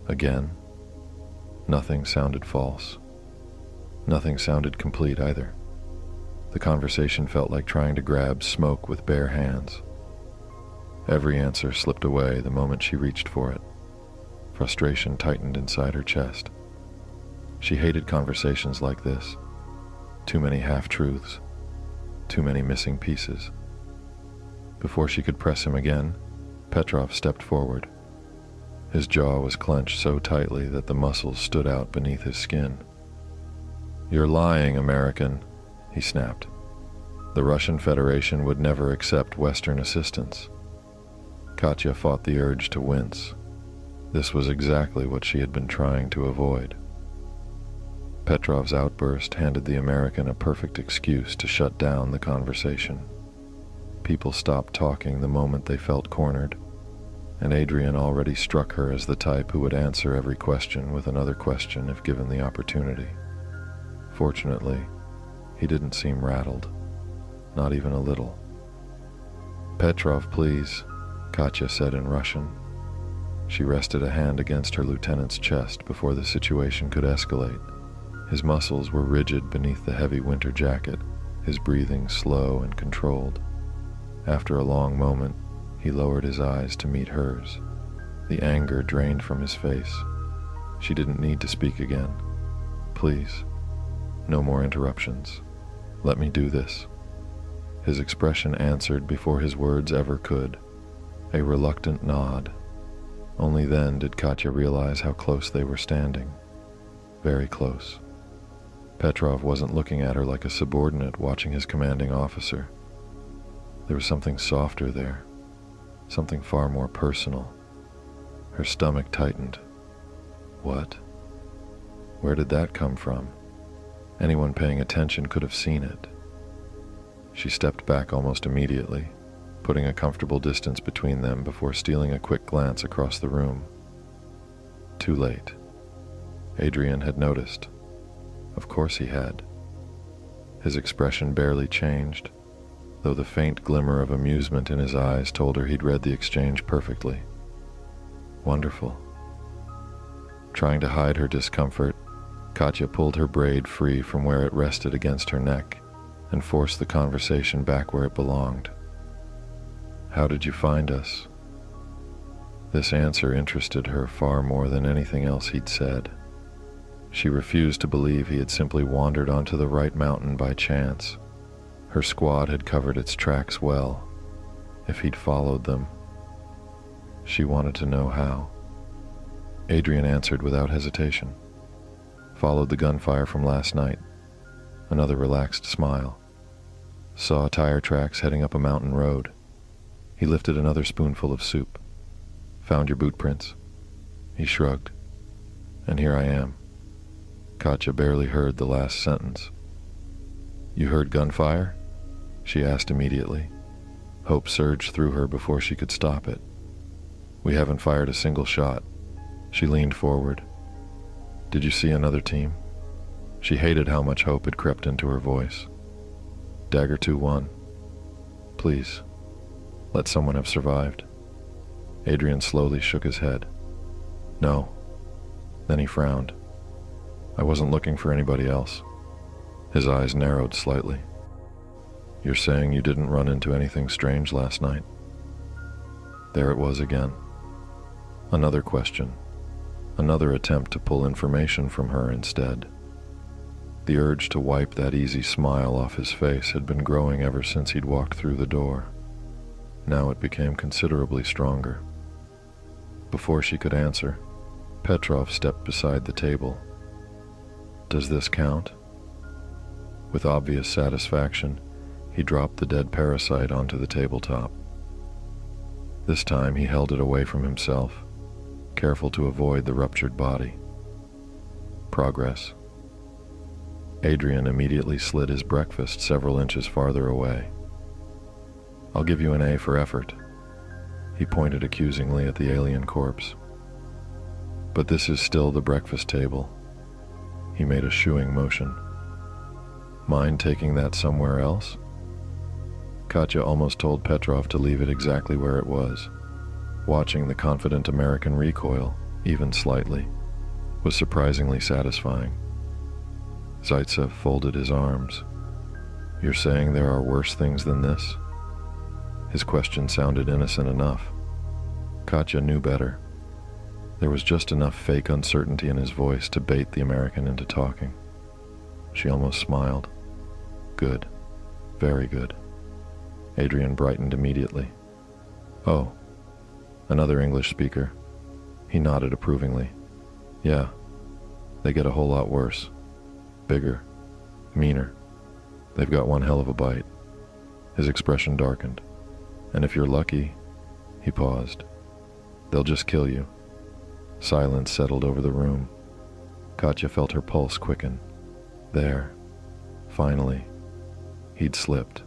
Again, nothing sounded false. Nothing sounded complete either. The conversation felt like trying to grab smoke with bare hands. Every answer slipped away the moment she reached for it. Frustration tightened inside her chest. She hated conversations like this. Too many half-truths. Too many missing pieces. Before she could press him again, Petrov stepped forward. His jaw was clenched so tightly that the muscles stood out beneath his skin. You're lying, American, he snapped. The Russian Federation would never accept Western assistance. Katya fought the urge to wince. This was exactly what she had been trying to avoid. Petrov's outburst handed the American a perfect excuse to shut down the conversation. People stopped talking the moment they felt cornered, and Adrian already struck her as the type who would answer every question with another question if given the opportunity. Fortunately, he didn't seem rattled, not even a little. Petrov, please, Katya said in Russian. She rested a hand against her lieutenant's chest before the situation could escalate. His muscles were rigid beneath the heavy winter jacket, his breathing slow and controlled. After a long moment, he lowered his eyes to meet hers. The anger drained from his face. She didn't need to speak again. Please, no more interruptions. Let me do this. His expression answered before his words ever could. A reluctant nod. Only then did Katya realize how close they were standing. Very close. Petrov wasn't looking at her like a subordinate watching his commanding officer. There was something softer there, something far more personal. Her stomach tightened. What? Where did that come from? Anyone paying attention could have seen it. She stepped back almost immediately, putting a comfortable distance between them before stealing a quick glance across the room. Too late. Adrian had noticed. Of course he had. His expression barely changed, though the faint glimmer of amusement in his eyes told her he'd read the exchange perfectly. Wonderful. Trying to hide her discomfort, Katya pulled her braid free from where it rested against her neck and forced the conversation back where it belonged. How did you find us? This answer interested her far more than anything else he'd said. She refused to believe he had simply wandered onto the right mountain by chance. Her squad had covered its tracks well. If he'd followed them, she wanted to know how. Adrian answered without hesitation. Followed the gunfire from last night. Another relaxed smile. Saw tire tracks heading up a mountain road. He lifted another spoonful of soup. Found your boot prints. He shrugged. And here I am. Katya barely heard the last sentence. You heard gunfire? She asked immediately. Hope surged through her before she could stop it. We haven't fired a single shot. She leaned forward. Did you see another team? She hated how much hope had crept into her voice. Dagger 2-1. Please, let someone have survived. Adrian slowly shook his head. No. Then he frowned. I wasn't looking for anybody else. His eyes narrowed slightly. You're saying you didn't run into anything strange last night? There it was again. Another question. Another attempt to pull information from her instead. The urge to wipe that easy smile off his face had been growing ever since he'd walked through the door. Now it became considerably stronger. Before she could answer, Petrov stepped beside the table. Does this count? With obvious satisfaction, he dropped the dead parasite onto the tabletop. This time he held it away from himself, careful to avoid the ruptured body. Progress. Adrian immediately slid his breakfast several inches farther away. I'll give you an A for effort. He pointed accusingly at the alien corpse. But this is still the breakfast table. He made a shooing motion. Mind taking that somewhere else? Katya almost told Petrov to leave it exactly where it was. Watching the confident American recoil, even slightly, was surprisingly satisfying. Zaitsev folded his arms. You're saying there are worse things than this? His question sounded innocent enough. Katya knew better. There was just enough fake uncertainty in his voice to bait the American into talking. She almost smiled. Good. Very good. Adrian brightened immediately. Oh, another English speaker. He nodded approvingly. Yeah, they get a whole lot worse. Bigger. Meaner. They've got one hell of a bite. His expression darkened. And if you're lucky, he paused. They'll just kill you. Silence settled over the room. Katya felt her pulse quicken. There. Finally. He'd slipped.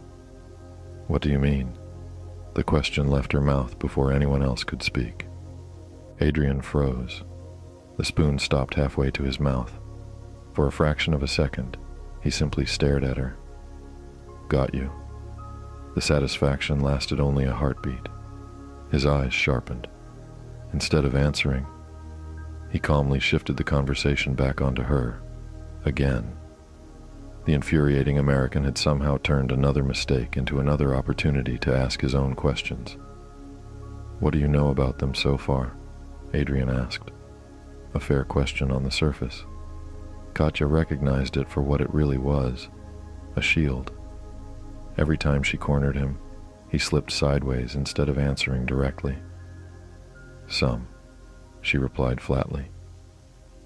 What do you mean? The question left her mouth before anyone else could speak. Adrian froze. The spoon stopped halfway to his mouth. For a fraction of a second, he simply stared at her. Got you. The satisfaction lasted only a heartbeat. His eyes sharpened. Instead of answering, he calmly shifted the conversation back onto her. Again. The infuriating American had somehow turned another mistake into another opportunity to ask his own questions. What do you know about them so far? Adrian asked. A fair question on the surface. Katya recognized it for what it really was, a shield. Every time she cornered him, he slipped sideways instead of answering directly. Some, she replied flatly.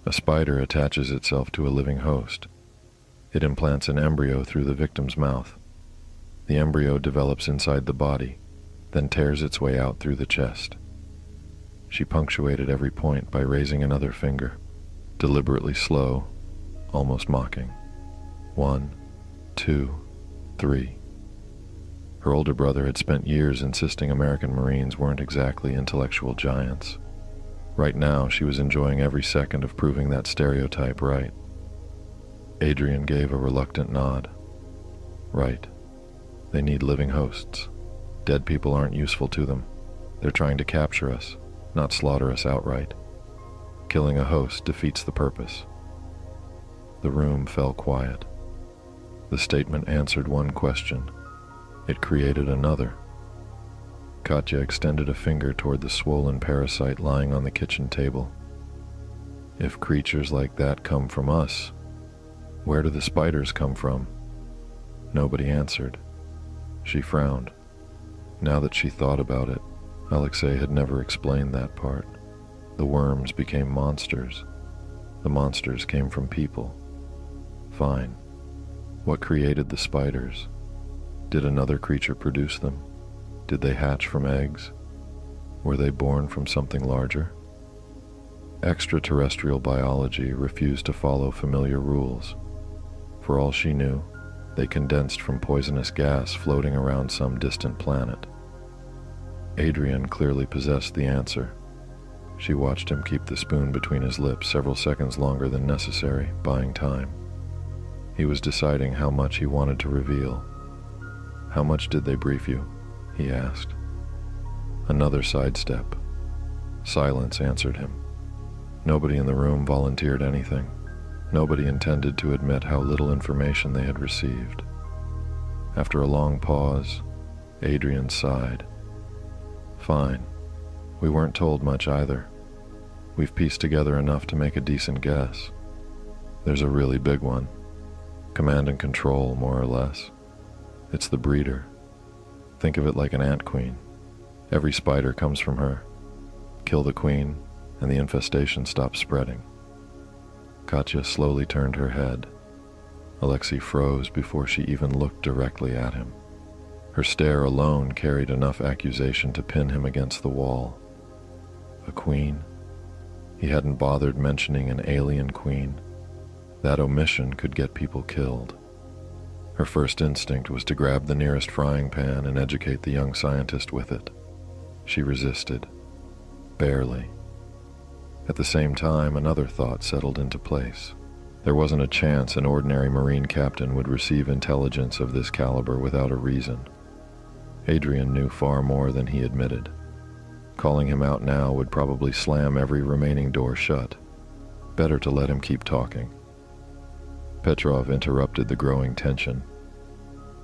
A spider attaches itself to a living host. It implants an embryo through the victim's mouth. The embryo develops inside the body, then tears its way out through the chest. She punctuated every point by raising another finger, deliberately slow, almost mocking. 1, 2, 3. Her older brother had spent years insisting American Marines weren't exactly intellectual giants. Right now, she was enjoying every second of proving that stereotype right. Adrian gave a reluctant nod. Right. They need living hosts. Dead people aren't useful to them. They're trying to capture us, not slaughter us outright. Killing a host defeats the purpose. The room fell quiet. The statement answered one question. It created another. Katya extended a finger toward the swollen parasite lying on the kitchen table. If creatures like that come from us, where do the spiders come from? Nobody answered. She frowned. Now that she thought about it, Alexei had never explained that part. The worms became monsters. The monsters came from people. Fine. What created the spiders? Did another creature produce them? Did they hatch from eggs? Were they born from something larger? Extraterrestrial biology refused to follow familiar rules. For all she knew, They condensed from poisonous gas floating around some distant planet. Adrian clearly possessed the answer. She watched him keep the spoon between his lips several seconds longer than necessary, buying time. He was deciding how much he wanted to reveal. "How much did they brief you?" he asked. Another sidestep. Silence answered him. Nobody in the room volunteered anything. Nobody intended to admit how little information they had received. After a long pause, Adrian sighed. "Fine. We weren't told much either. We've pieced together enough to make a decent guess. There's a really big one. Command and control, more or less. It's the breeder. Think of it like an ant queen. Every spider comes from her. Kill the queen, and the infestation stops spreading." Katya slowly turned her head. Alexei froze before she even looked directly at him. Her stare alone carried enough accusation to pin him against the wall. A queen? He hadn't bothered mentioning an alien queen. That omission could get people killed. Her first instinct was to grab the nearest frying pan and educate the young scientist with it. She resisted. Barely. At the same time, another thought settled into place. There wasn't a chance an ordinary Marine captain would receive intelligence of this caliber without a reason. Adrian knew far more than he admitted. Calling him out now would probably slam every remaining door shut. Better to let him keep talking. Petrov interrupted the growing tension.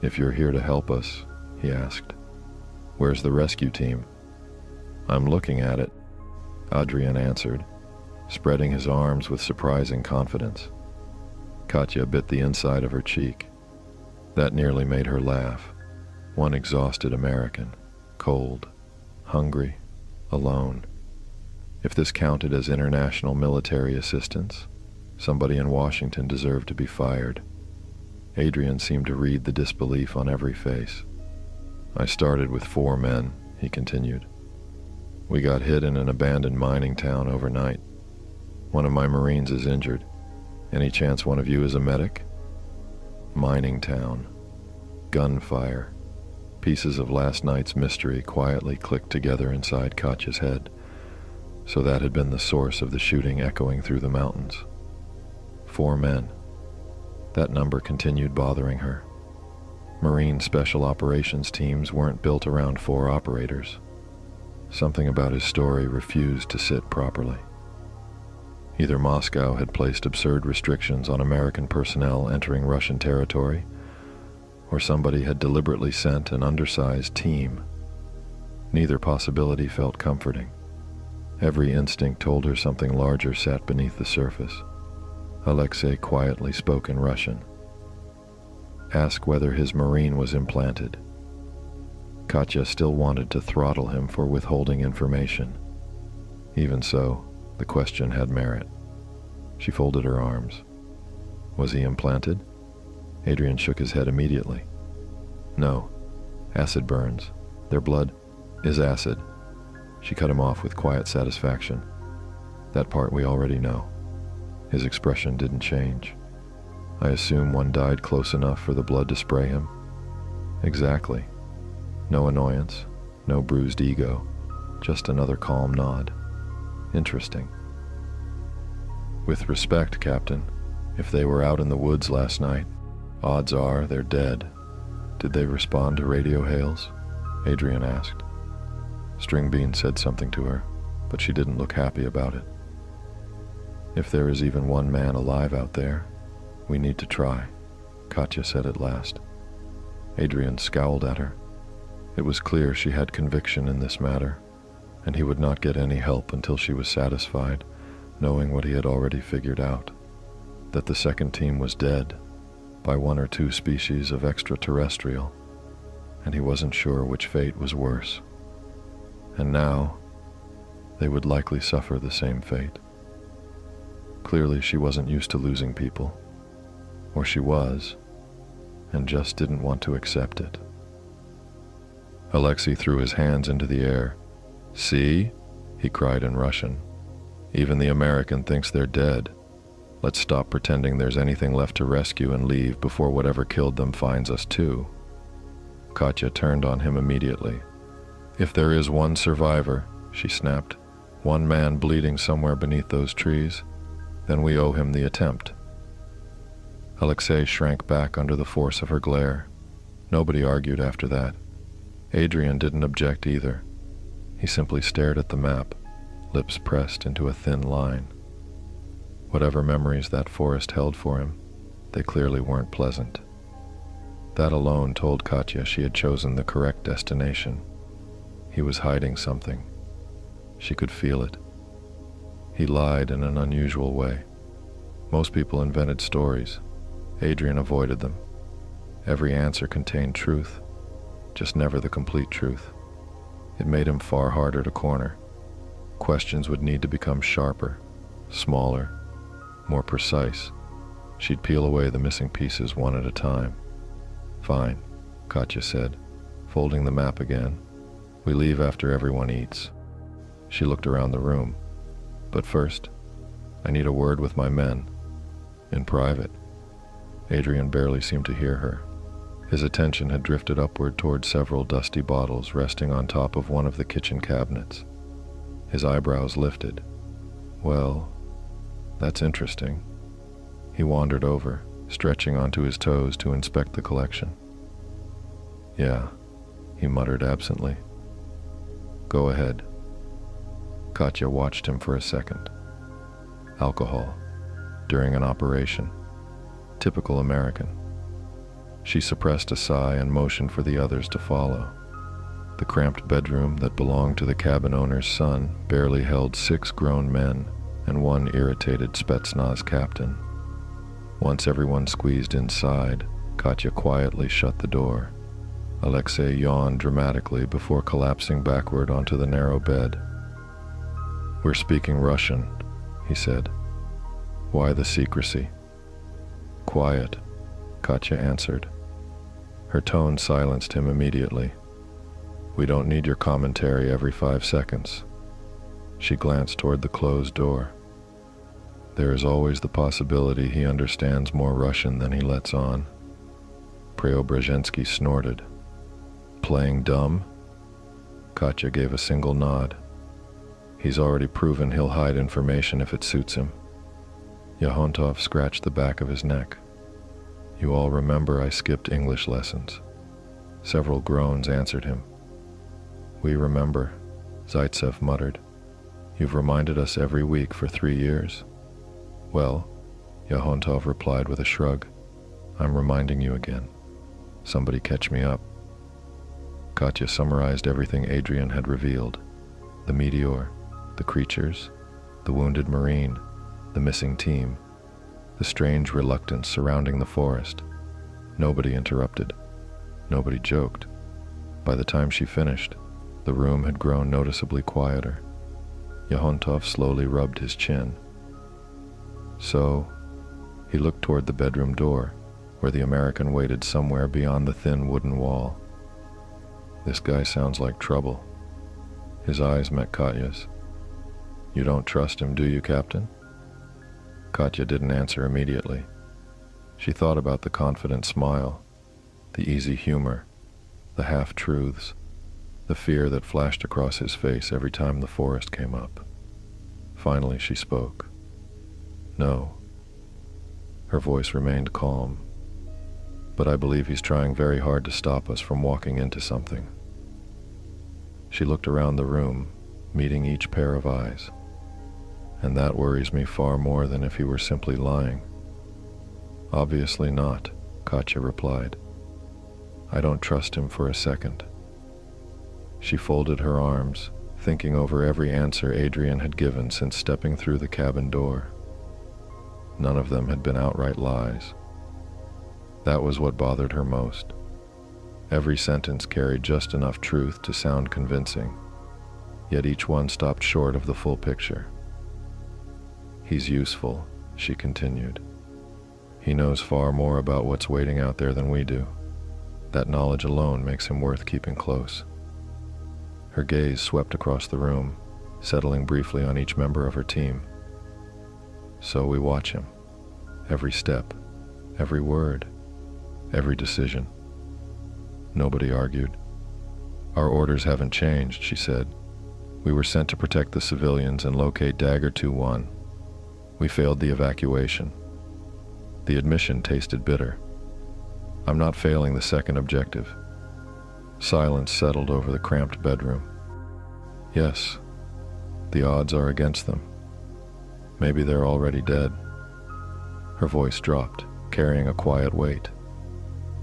"If you're here to help us," he asked, "where's the rescue team?" "I'm looking at it," Adrian answered, spreading his arms with surprising confidence. Katya bit the inside of her cheek. That nearly made her laugh. One exhausted American, cold, hungry, alone. If this counted as international military assistance, somebody in Washington deserved to be fired. Adrian seemed to read the disbelief on every face. "I started with 4 men," he continued. "We got hit in an abandoned mining town overnight. One of my Marines is injured. Any chance one of you is a medic?" Mining town. Gunfire. Pieces of last night's mystery quietly clicked together inside Katya's head. So that had been the source of the shooting echoing through the mountains. 4 men. That number continued bothering her. Marine special operations teams weren't built around 4 operators. Something about his story refused to sit properly. Either Moscow had placed absurd restrictions on American personnel entering Russian territory, or somebody had deliberately sent an undersized team. Neither possibility felt comforting. Every instinct told her something larger sat beneath the surface. Alexei quietly spoke in Russian. Ask whether his Marine was implanted. Katya still wanted to throttle him for withholding information. Even so, the question had merit. She folded her arms. Was he implanted? Adrian shook his head immediately. No. Acid burns. Their blood is acid. She cut him off with quiet satisfaction. That part we already know. His expression didn't change. I assume one died close enough for the blood to spray him? Exactly. No annoyance, no bruised ego, just another calm nod. Interesting. With respect, Captain, if they were out in the woods last night, odds are they're dead. Did they respond to radio hails? Adrian asked. Stringbean said something to her, but she didn't look happy about it. If there is even one man alive out there, we need to try, Katya said at last. Adrian scowled at her. It was clear she had conviction in this matter, and he would not get any help until she was satisfied, knowing what he had already figured out, that the second team was dead by 1 or 2 species of extraterrestrial, and he wasn't sure which fate was worse. And now, they would likely suffer the same fate. Clearly she wasn't used to losing people, or she was, and just didn't want to accept it. Alexei threw his hands into the air. See? He cried in Russian. Even the American thinks they're dead. Let's stop pretending there's anything left to rescue and leave before whatever killed them finds us too. Katya turned on him immediately. If there is one survivor, she snapped, one man bleeding somewhere beneath those trees, then we owe him the attempt. Alexei shrank back under the force of her glare. Nobody argued after that. Adrian didn't object either. He simply stared at the map, lips pressed into a thin line. Whatever memories that forest held for him, they clearly weren't pleasant. That alone told Katya she had chosen the correct destination. He was hiding something. She could feel it. He lied in an unusual way. Most people invented stories. Adrian avoided them. Every answer contained truth, just never the complete truth. It made him far harder to corner. Questions would need to become sharper, smaller, more precise. She'd peel away the missing pieces one at a time. Fine, Katya said, folding the map again. We leave after everyone eats. She looked around the room. But first, I need a word with my men. In private. Adrian barely seemed to hear her. His attention had drifted upward toward several dusty bottles resting on top of one of the kitchen cabinets. His eyebrows lifted. Well, that's interesting. He wandered over, stretching onto his toes to inspect the collection. Yeah, he muttered absently. Go ahead. Katya watched him for a second. Alcohol. During an operation. Typical American. She suppressed a sigh and motioned for the others to follow. The cramped bedroom that belonged to the cabin owner's son barely held 6 grown men and one irritated Spetsnaz captain. Once everyone squeezed inside, Katya quietly shut the door. Alexei yawned dramatically before collapsing backward onto the narrow bed. We're speaking Russian, he said. Why the secrecy? Quiet, Katya answered. Her tone silenced him immediately. We don't need your commentary every 5 seconds. She glanced toward the closed door. There is always the possibility he understands more Russian than he lets on. Preobrazhensky snorted. Playing dumb? Katya gave a single nod. He's already proven he'll hide information if it suits him. Yahontov scratched the back of his neck. You all remember I skipped English lessons. Several groans answered him. We remember, Zaitsev muttered. You've reminded us every week for 3 years. Well, Yahontov replied with a shrug. I'm reminding you again. Somebody catch me up. Katya summarized everything Adrian had revealed. The meteor, the creatures, the wounded Marine, the missing team, the strange reluctance surrounding the forest. Nobody interrupted. Nobody joked. By the time she finished, the room had grown noticeably quieter. Yahontov slowly rubbed his chin. So, he looked toward the bedroom door, where the American waited somewhere beyond the thin wooden wall. This guy sounds like trouble. His eyes met Katya's. You don't trust him, do you, Captain? Katya didn't answer immediately. She thought about the confident smile, the easy humor, the half-truths, the fear that flashed across his face every time the forest came up. Finally, she spoke. No. Her voice remained calm. But I believe he's trying very hard to stop us from walking into something. She looked around the room, meeting each pair of eyes. And that worries me far more than if he were simply lying. Obviously not, Katya replied. I don't trust him for a second. She folded her arms, thinking over every answer Adrian had given since stepping through the cabin door. None of them had been outright lies. That was what bothered her most. Every sentence carried just enough truth to sound convincing, yet each one stopped short of the full picture. He's useful, she continued. He knows far more about what's waiting out there than we do. That knowledge alone makes him worth keeping close. Her gaze swept across the room, settling briefly on each member of her team. So we watch him, every step, every word, every decision. Nobody argued. Our orders haven't changed, she said. We were sent to protect the civilians and locate Dagger 2-1. We failed the evacuation. The admission tasted bitter. I'm not failing the second objective. Silence settled over the cramped bedroom. Yes, the odds are against them. Maybe they're already dead. Her voice dropped, carrying a quiet weight.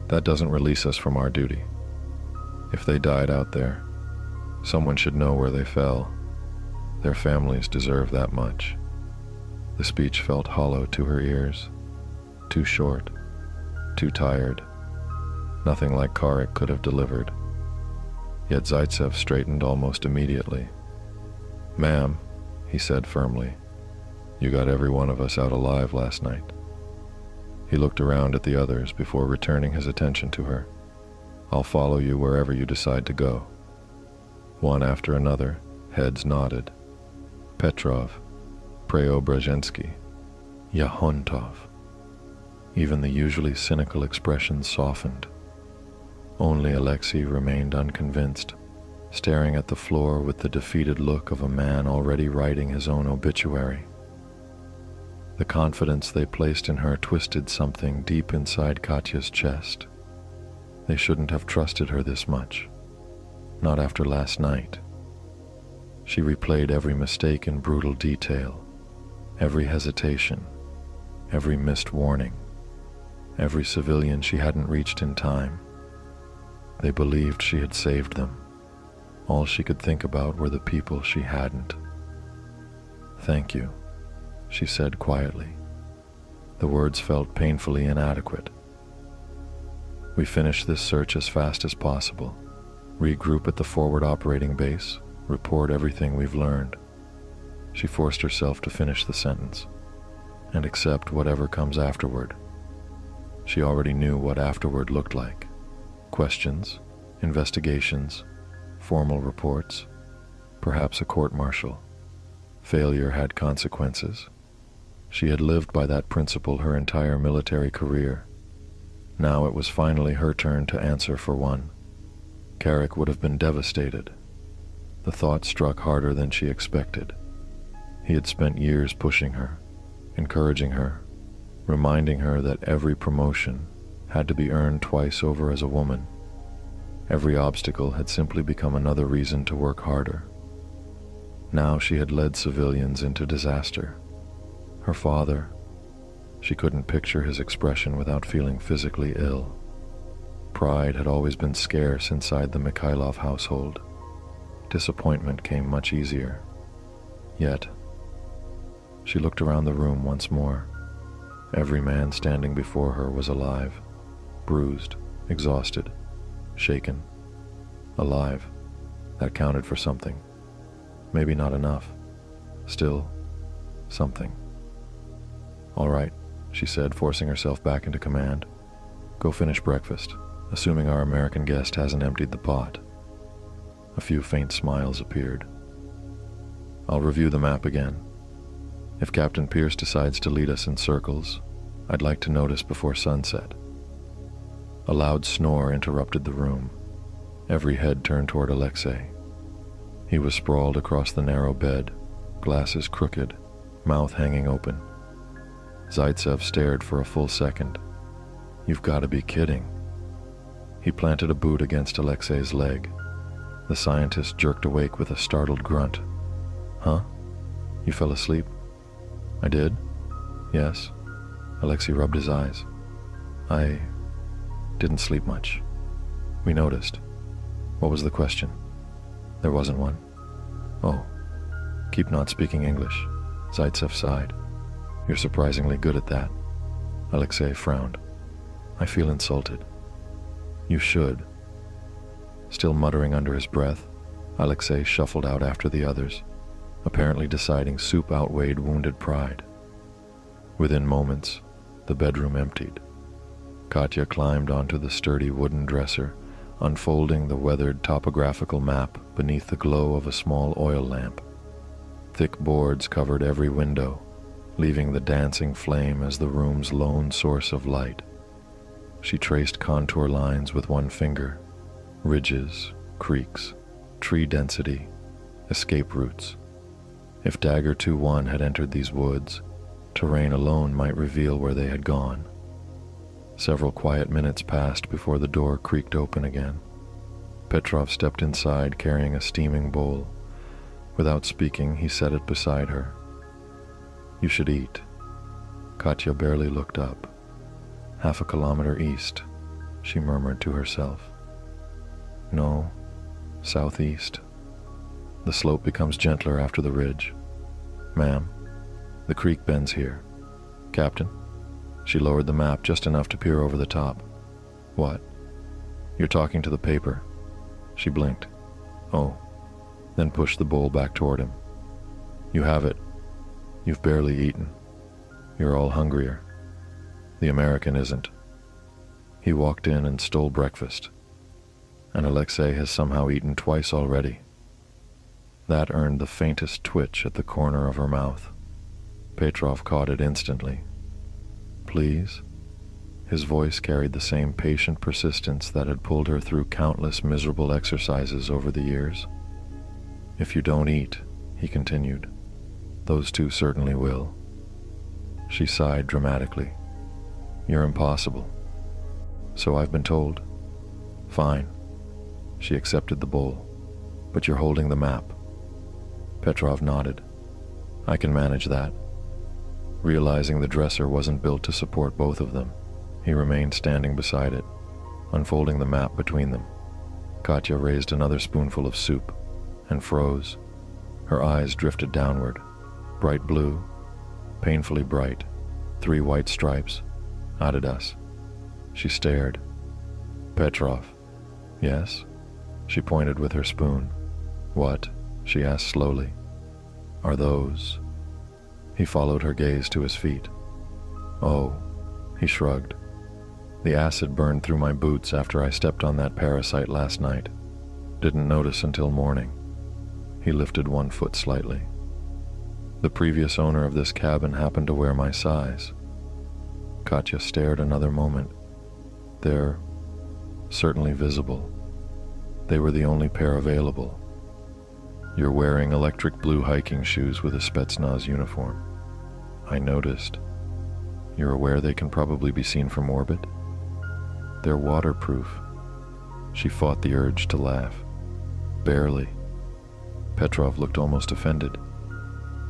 That doesn't release us from our duty. If they died out there, someone should know where they fell. Their families deserve that much. The speech felt hollow to her ears. Too short, too tired. Nothing like Karek could have delivered. Yet Zaitsev straightened almost immediately. Ma'am, he said firmly, you got every one of us out alive last night. He looked around at the others before returning his attention to her. I'll follow you wherever you decide to go. One after another, heads nodded. Petrov, Preobrazhensky, Yahontov. Even the usually cynical expressions softened. Only Alexei remained unconvinced, staring at the floor with the defeated look of a man already writing his own obituary. The confidence they placed in her twisted something deep inside Katya's chest. They shouldn't have trusted her this much. Not after last night. She replayed every mistake in brutal detail, every hesitation, every missed warning, every civilian she hadn't reached in time. They believed she had saved them. All she could think about were the people she hadn't. Thank you, she said quietly. The words felt painfully inadequate. We finish this search as fast as possible, regroup at the forward operating base, report everything we've learned. She forced herself to finish the sentence, and accept whatever comes afterward. She already knew what afterward looked like. Questions, investigations, formal reports, perhaps a court-martial. Failure had consequences. She had lived by that principle her entire military career. Now it was finally her turn to answer for one. Carrick would have been devastated. The thought struck harder than she expected. He had spent years pushing her, encouraging her, reminding her that every promotion had to be earned twice over as a woman. Every obstacle had simply become another reason to work harder. Now she had led civilians into disaster. Her father, she couldn't picture his expression without feeling physically ill. Pride had always been scarce inside the Mikhailov household. Disappointment came much easier. Yet, she looked around the room once more. Every man standing before her was alive, bruised, exhausted, shaken. Alive. That counted for something. Maybe not enough. Still, something. All right, she said, forcing herself back into command. Go finish breakfast, assuming our American guest hasn't emptied the pot. A few faint smiles appeared. I'll review the map again. If Captain Pierce decides to lead us in circles, I'd like to notice before sunset. A loud snore interrupted the room. Every head turned toward Alexei. He was sprawled across the narrow bed, glasses crooked, mouth hanging open. Zaitsev stared for a full second. You've got to be kidding. He planted a boot against Alexei's leg. The scientist jerked awake with a startled grunt. Huh? You fell asleep? I did? Yes. Alexei rubbed his eyes. I didn't sleep much. We noticed. What was the question? There wasn't one. Oh. Keep not speaking English. Zaitsev sighed. You're surprisingly good at that. Alexei frowned. I feel insulted. You should. Still muttering under his breath, Alexei shuffled out after the others, apparently deciding soup outweighed wounded pride. Within moments, the bedroom emptied. Katya climbed onto the sturdy wooden dresser, unfolding the weathered topographical map beneath the glow of a small oil lamp. Thick boards covered every window, leaving the dancing flame as the room's lone source of light. She traced contour lines with one finger, ridges, creeks, tree density, escape routes. If Dagger 2-1 had entered these woods, terrain alone might reveal where they had gone. Several quiet minutes passed before the door creaked open again. Petrov stepped inside carrying a steaming bowl. Without speaking, he set it beside her. "You should eat." Katya barely looked up. "Half a kilometer east," she murmured to herself. "No, southeast. The slope becomes gentler after the ridge. Ma'am, the creek bends here. Captain?" She lowered the map just enough to peer over the top. "What?" "You're talking to the paper." She blinked. "Oh," then pushed the bowl back toward him. "You have it. You've barely eaten. You're all hungrier. The American isn't." He walked in and stole breakfast, and Alexei has somehow eaten twice already. That earned the faintest twitch at the corner of her mouth. Petrov caught it instantly. "Please?" His voice carried the same patient persistence that had pulled her through countless miserable exercises over the years. "If you don't eat," he continued, "those two certainly will." She sighed dramatically. "You're impossible." "So I've been told." "Fine." She accepted the bowl. "But you're holding the map." Petrov nodded. "I can manage that." Realizing the dresser wasn't built to support both of them, he remained standing beside it, unfolding the map between them. Katya raised another spoonful of soup and froze. Her eyes drifted downward, bright blue, painfully bright, 3 white stripes, Adidas. She stared. "Petrov." "Yes?" She pointed with her spoon. "What?" she asked slowly. "Are those?" He followed her gaze to his feet. "Oh," he shrugged. "The acid burned through my boots after I stepped on that parasite last night. Didn't notice until morning." He lifted one foot slightly. "The previous owner of this cabin happened to wear my size." Katya stared another moment. "They're certainly visible. They were the only pair available. You're wearing electric blue hiking shoes with a Spetsnaz uniform. I noticed. You're aware they can probably be seen from orbit? They're waterproof." She fought the urge to laugh. "Barely." Petrov looked almost offended.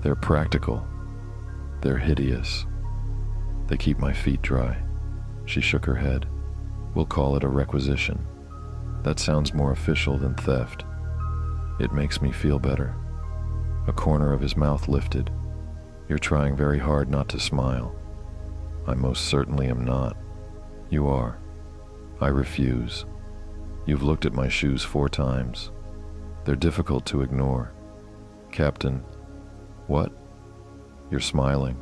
"They're practical. They're hideous. They keep my feet dry." She shook her head. "We'll call it a requisition. That sounds more official than theft. It makes me feel better." A corner of his mouth lifted. "You're trying very hard not to smile." "I most certainly am not." "You are." "I refuse. You've looked at my shoes 4 times. They're difficult to ignore." "Captain." "What?" "You're smiling."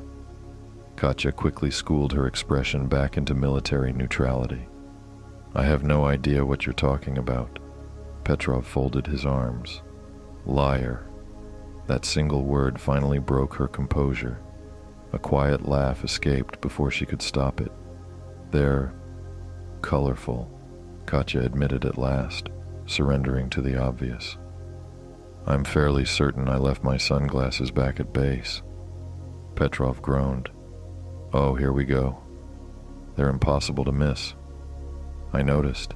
Katya quickly schooled her expression back into military neutrality. "I have no idea what you're talking about." Petrov folded his arms. "Liar." That single word finally broke her composure. A quiet laugh escaped before she could stop it. "They're colorful," Katya admitted at last, surrendering to the obvious. "I'm fairly certain I left my sunglasses back at base." Petrov groaned. "Oh, here we go. They're impossible to miss. I noticed.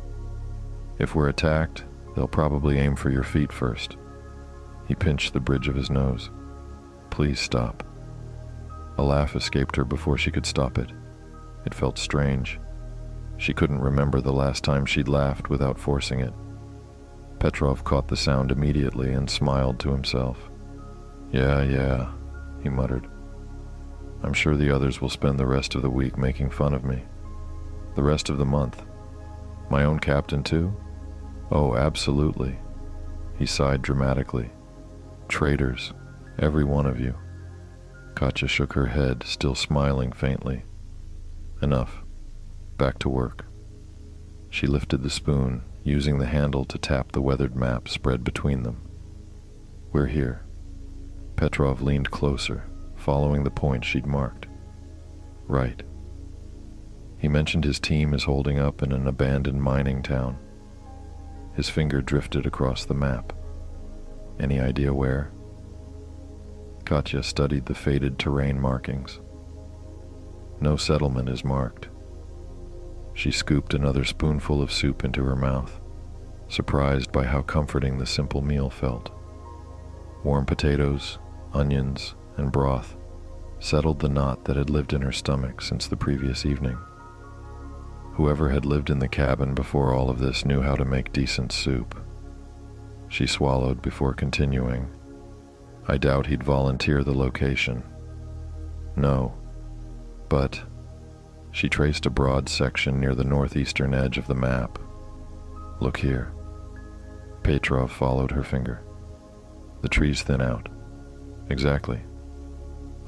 If we're attacked, they'll probably aim for your feet first." He pinched the bridge of his nose. "Please stop." A laugh escaped her before she could stop it. It felt strange. She couldn't remember the last time she'd laughed without forcing it. Petrov caught the sound immediately and smiled to himself. Yeah, he muttered. "I'm sure the others will spend the rest of the week making fun of me. The rest of the month. My own captain too? Oh, absolutely." He sighed dramatically. "Traitors, every one of you." Katya shook her head, still smiling faintly. "Enough. Back to work." She lifted the spoon, using the handle to tap the weathered map spread between them. "We're here." Petrov leaned closer, following the point she'd marked. Right. He mentioned his team is holding up in an abandoned mining town. His finger drifted across the map. Any idea where? Katya studied the faded terrain markings. No settlement is marked. She scooped another spoonful of soup into her mouth, surprised by how comforting the simple meal felt. Warm potatoes, onions, and broth settled the knot that had lived in her stomach since the previous evening. Whoever had lived in the cabin before all of this knew how to make decent soup. She swallowed before continuing. I doubt he'd volunteer the location. No, but she traced a broad section near the northeastern edge of the map. Look here. Petrov followed her finger. The trees thin out. Exactly.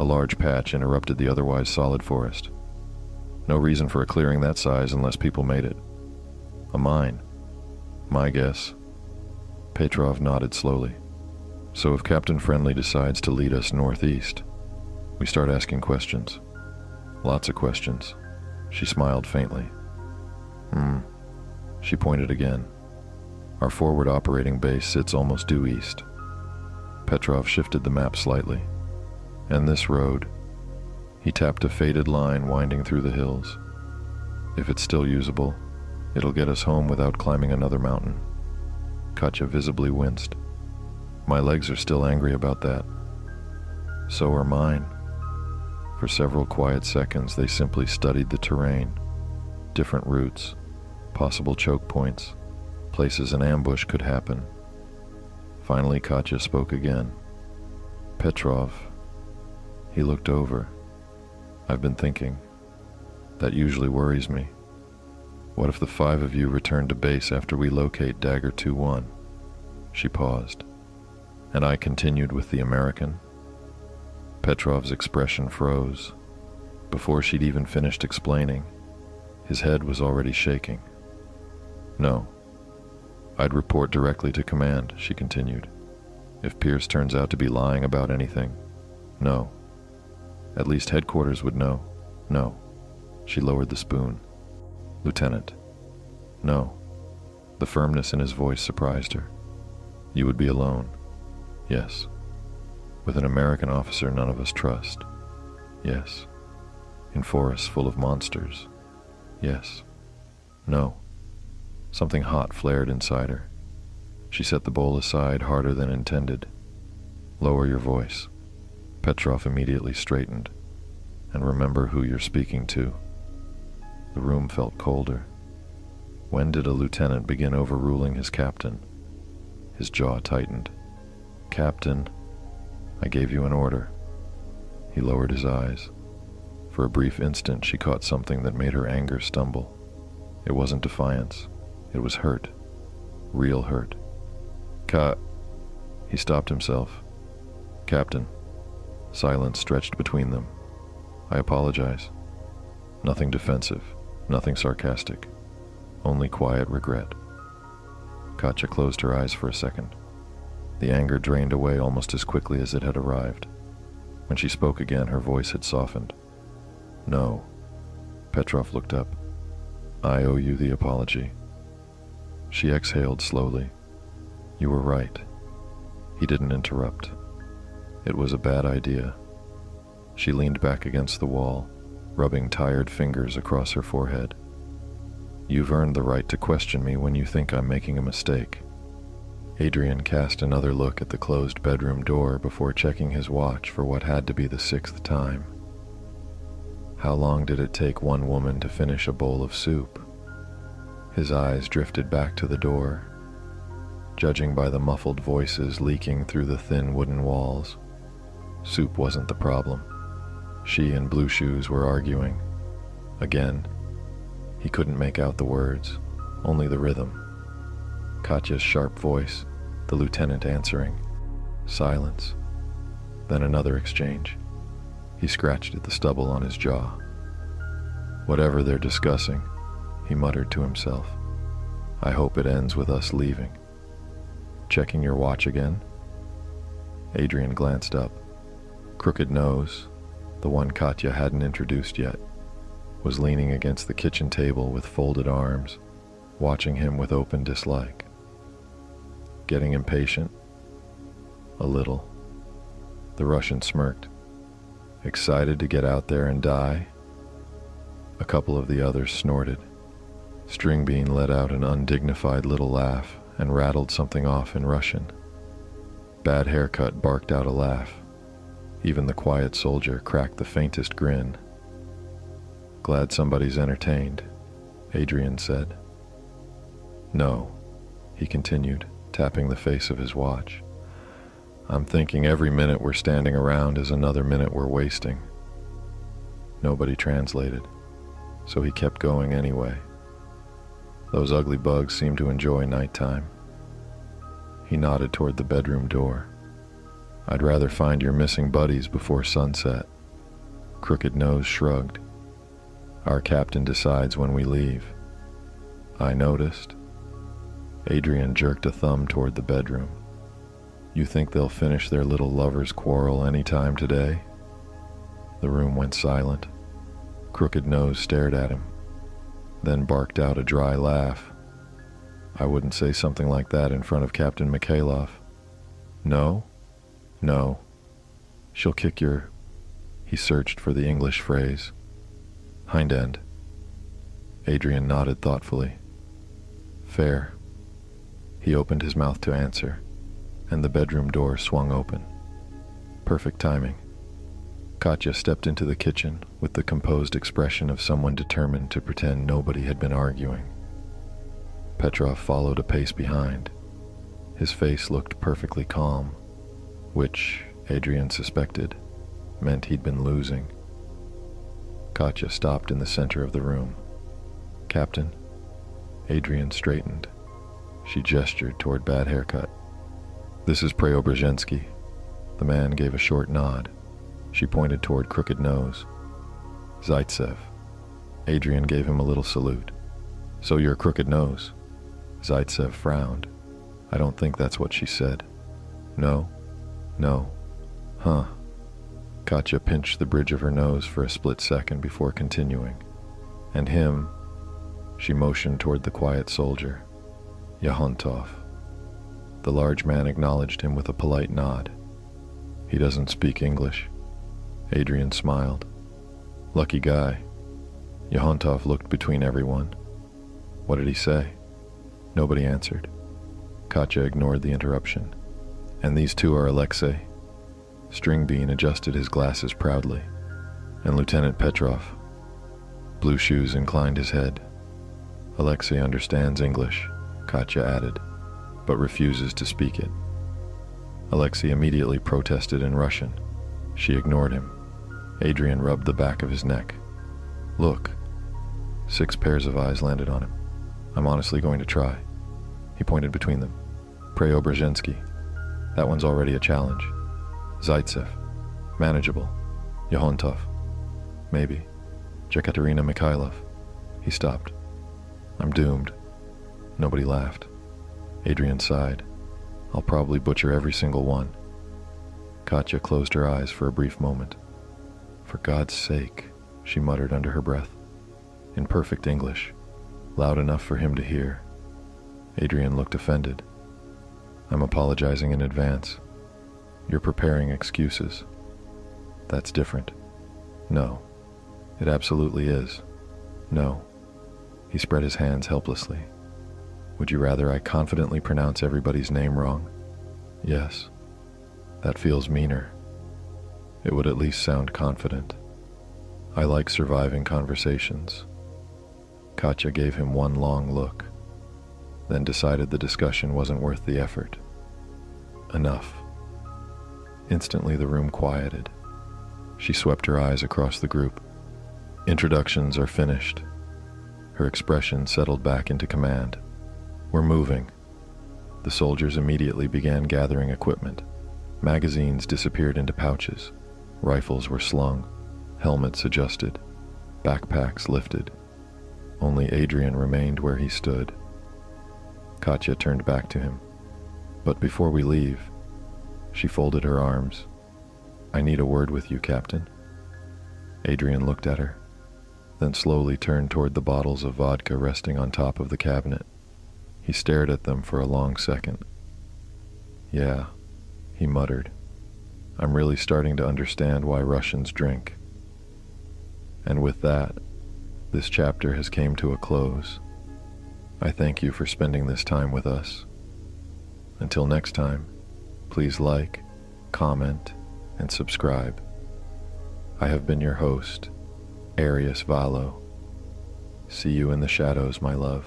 A large patch interrupted the otherwise solid forest. No reason for a clearing that size unless people made it. A mine. My guess. Petrov nodded slowly. So if Captain Friendly decides to lead us northeast, we start asking questions. Lots of questions. She smiled faintly. She pointed again. Our forward operating base sits almost due east. Petrov shifted the map slightly. And this road, he tapped a faded line winding through the hills. If it's still usable, it'll get us home without climbing another mountain. Katya visibly winced. My legs are still angry about that. So are mine. For several quiet seconds, they simply studied the terrain, different routes, possible choke points, places an ambush could happen. Finally, Katya spoke again. Petrov. He looked over. I've been thinking. That usually worries me. What if the 5 of you return to base after we locate Dagger 2-1? She paused. And I continued with the American? Petrov's expression froze. Before she'd even finished explaining, his head was already shaking. No. I'd report directly to command, she continued. If Pierce turns out to be lying about anything, no. At least headquarters would know. No. She lowered the spoon. Lieutenant. No. The firmness in his voice surprised her. You would be alone. Yes. With an American officer none of us trust. Yes. In forests full of monsters. Yes. No. Something hot flared inside her. She set the bowl aside harder than intended. Lower your voice. Petrov immediately straightened. And remember who you're speaking to. The room felt colder. When did a lieutenant begin overruling his captain? His jaw tightened. Captain, I gave you an order. He lowered his eyes. For a brief instant, she caught something that made her anger stumble. It wasn't defiance. It was hurt. Real hurt. He stopped himself. Captain. Silence stretched between them. I apologize. Nothing defensive. Nothing sarcastic. Only quiet regret. Katya closed her eyes for a second. The anger drained away almost as quickly as it had arrived. When she spoke again, her voice had softened. No. Petrov looked up. I owe you the apology. She exhaled slowly. You were right. He didn't interrupt. It was a bad idea. She leaned back against the wall, rubbing tired fingers across her forehead. You've earned the right to question me when you think I'm making a mistake. Adrian cast another look at the closed bedroom door before checking his watch for what had to be the 6th time. How long did it take one woman to finish a bowl of soup? His eyes drifted back to the door. Judging by the muffled voices leaking through the thin wooden walls, soup wasn't the problem. She and Blue Shoes were arguing. Again, he couldn't make out the words, only the rhythm. Katya's sharp voice, the lieutenant answering. Silence. Then another exchange. He scratched at the stubble on his jaw. Whatever they're discussing, he muttered to himself. I hope it ends with us leaving. Checking your watch again? Adrian glanced up. Crooked Nose, the one Katya hadn't introduced yet, was leaning against the kitchen table with folded arms, watching him with open dislike. Getting impatient? A little. The Russian smirked. Excited to get out there and die? A couple of the others snorted. Stringbean let out an undignified little laugh and rattled something off in Russian. Bad Haircut barked out a laugh. Even the quiet soldier cracked the faintest grin. Glad somebody's entertained, Adrian said. No, he continued, tapping the face of his watch. I'm thinking every minute we're standing around is another minute we're wasting. Nobody translated, so he kept going anyway. Those ugly bugs seem to enjoy nighttime. He nodded toward the bedroom door. I'd rather find your missing buddies before sunset. Crooked Nose shrugged. Our captain decides when we leave. I noticed. Adrian jerked a thumb toward the bedroom. You think they'll finish their little lovers' quarrel any time today? The room went silent. Crooked Nose stared at him, then barked out a dry laugh. I wouldn't say something like that in front of Captain Mikhailov. No? No. She'll kick your... He searched for the English phrase. Hind end. Adrian nodded thoughtfully. Fair. He opened his mouth to answer, and the bedroom door swung open. Perfect timing. Katya stepped into the kitchen with the composed expression of someone determined to pretend nobody had been arguing. Petrov followed a pace behind. His face looked perfectly calm, which, Adrian suspected, meant he'd been losing. Katya stopped in the center of the room. Captain? Adrian straightened. She gestured toward Bad Haircut. This is Preobrazhensky. The man gave a short nod. She pointed toward Crooked Nose. Zaitsev. Adrian gave him a little salute. So you're Crooked Nose? Zaitsev frowned. I don't think that's what she said. No? No. Huh. Katya pinched the bridge of her nose for a split second before continuing. And him? She motioned toward the quiet soldier. Yahontov. The large man acknowledged him with a polite nod. He doesn't speak English. Adrian smiled. Lucky guy. Yahontov looked between everyone. What did he say? Nobody answered. Katya ignored the interruption. And these two are Alexei. Stringbean adjusted his glasses proudly. And Lieutenant Petrov. Blue Shoes inclined his head. Alexei understands English, Katya added, but refuses to speak it. Alexei immediately protested in Russian. She ignored him. Adrian rubbed the back of his neck. Look. 6 pairs of eyes landed on him. I'm honestly going to try. He pointed between them. Preobrazhensky. That one's already a challenge. Zaitsev. Manageable. Yahontov. Maybe. Yekaterina Mikhailov. He stopped. I'm doomed. Nobody laughed. Adrian sighed. I'll probably butcher every single one. Katya closed her eyes for a brief moment. For God's sake, she muttered under her breath. In perfect English, loud enough for him to hear. Adrian looked offended. I'm apologizing in advance. You're preparing excuses. That's different. No. It absolutely is. No. He spread his hands helplessly. Would you rather I confidently pronounce everybody's name wrong? Yes. That feels meaner. It would at least sound confident. I like surviving conversations. Katya gave him one long look, then decided the discussion wasn't worth the effort. Enough. Instantly the room quieted. She swept her eyes across the group. Introductions are finished. Her expression settled back into command. We're moving. The soldiers immediately began gathering equipment. Magazines disappeared into pouches. Rifles were slung. Helmets adjusted. Backpacks lifted. Only Adrian remained where he stood. Katya turned back to him. But before we leave, she folded her arms. I need a word with you, Captain. Adrian looked at her, then slowly turned toward the bottles of vodka resting on top of the cabinet. He stared at them for a long second. Yeah, he muttered. I'm really starting to understand why Russians drink. And with that, this chapter has came to a close. I thank you for spending this time with us. Until next time, please like, comment, and subscribe. I have been your host, Arius Valo. See you in the shadows, my love.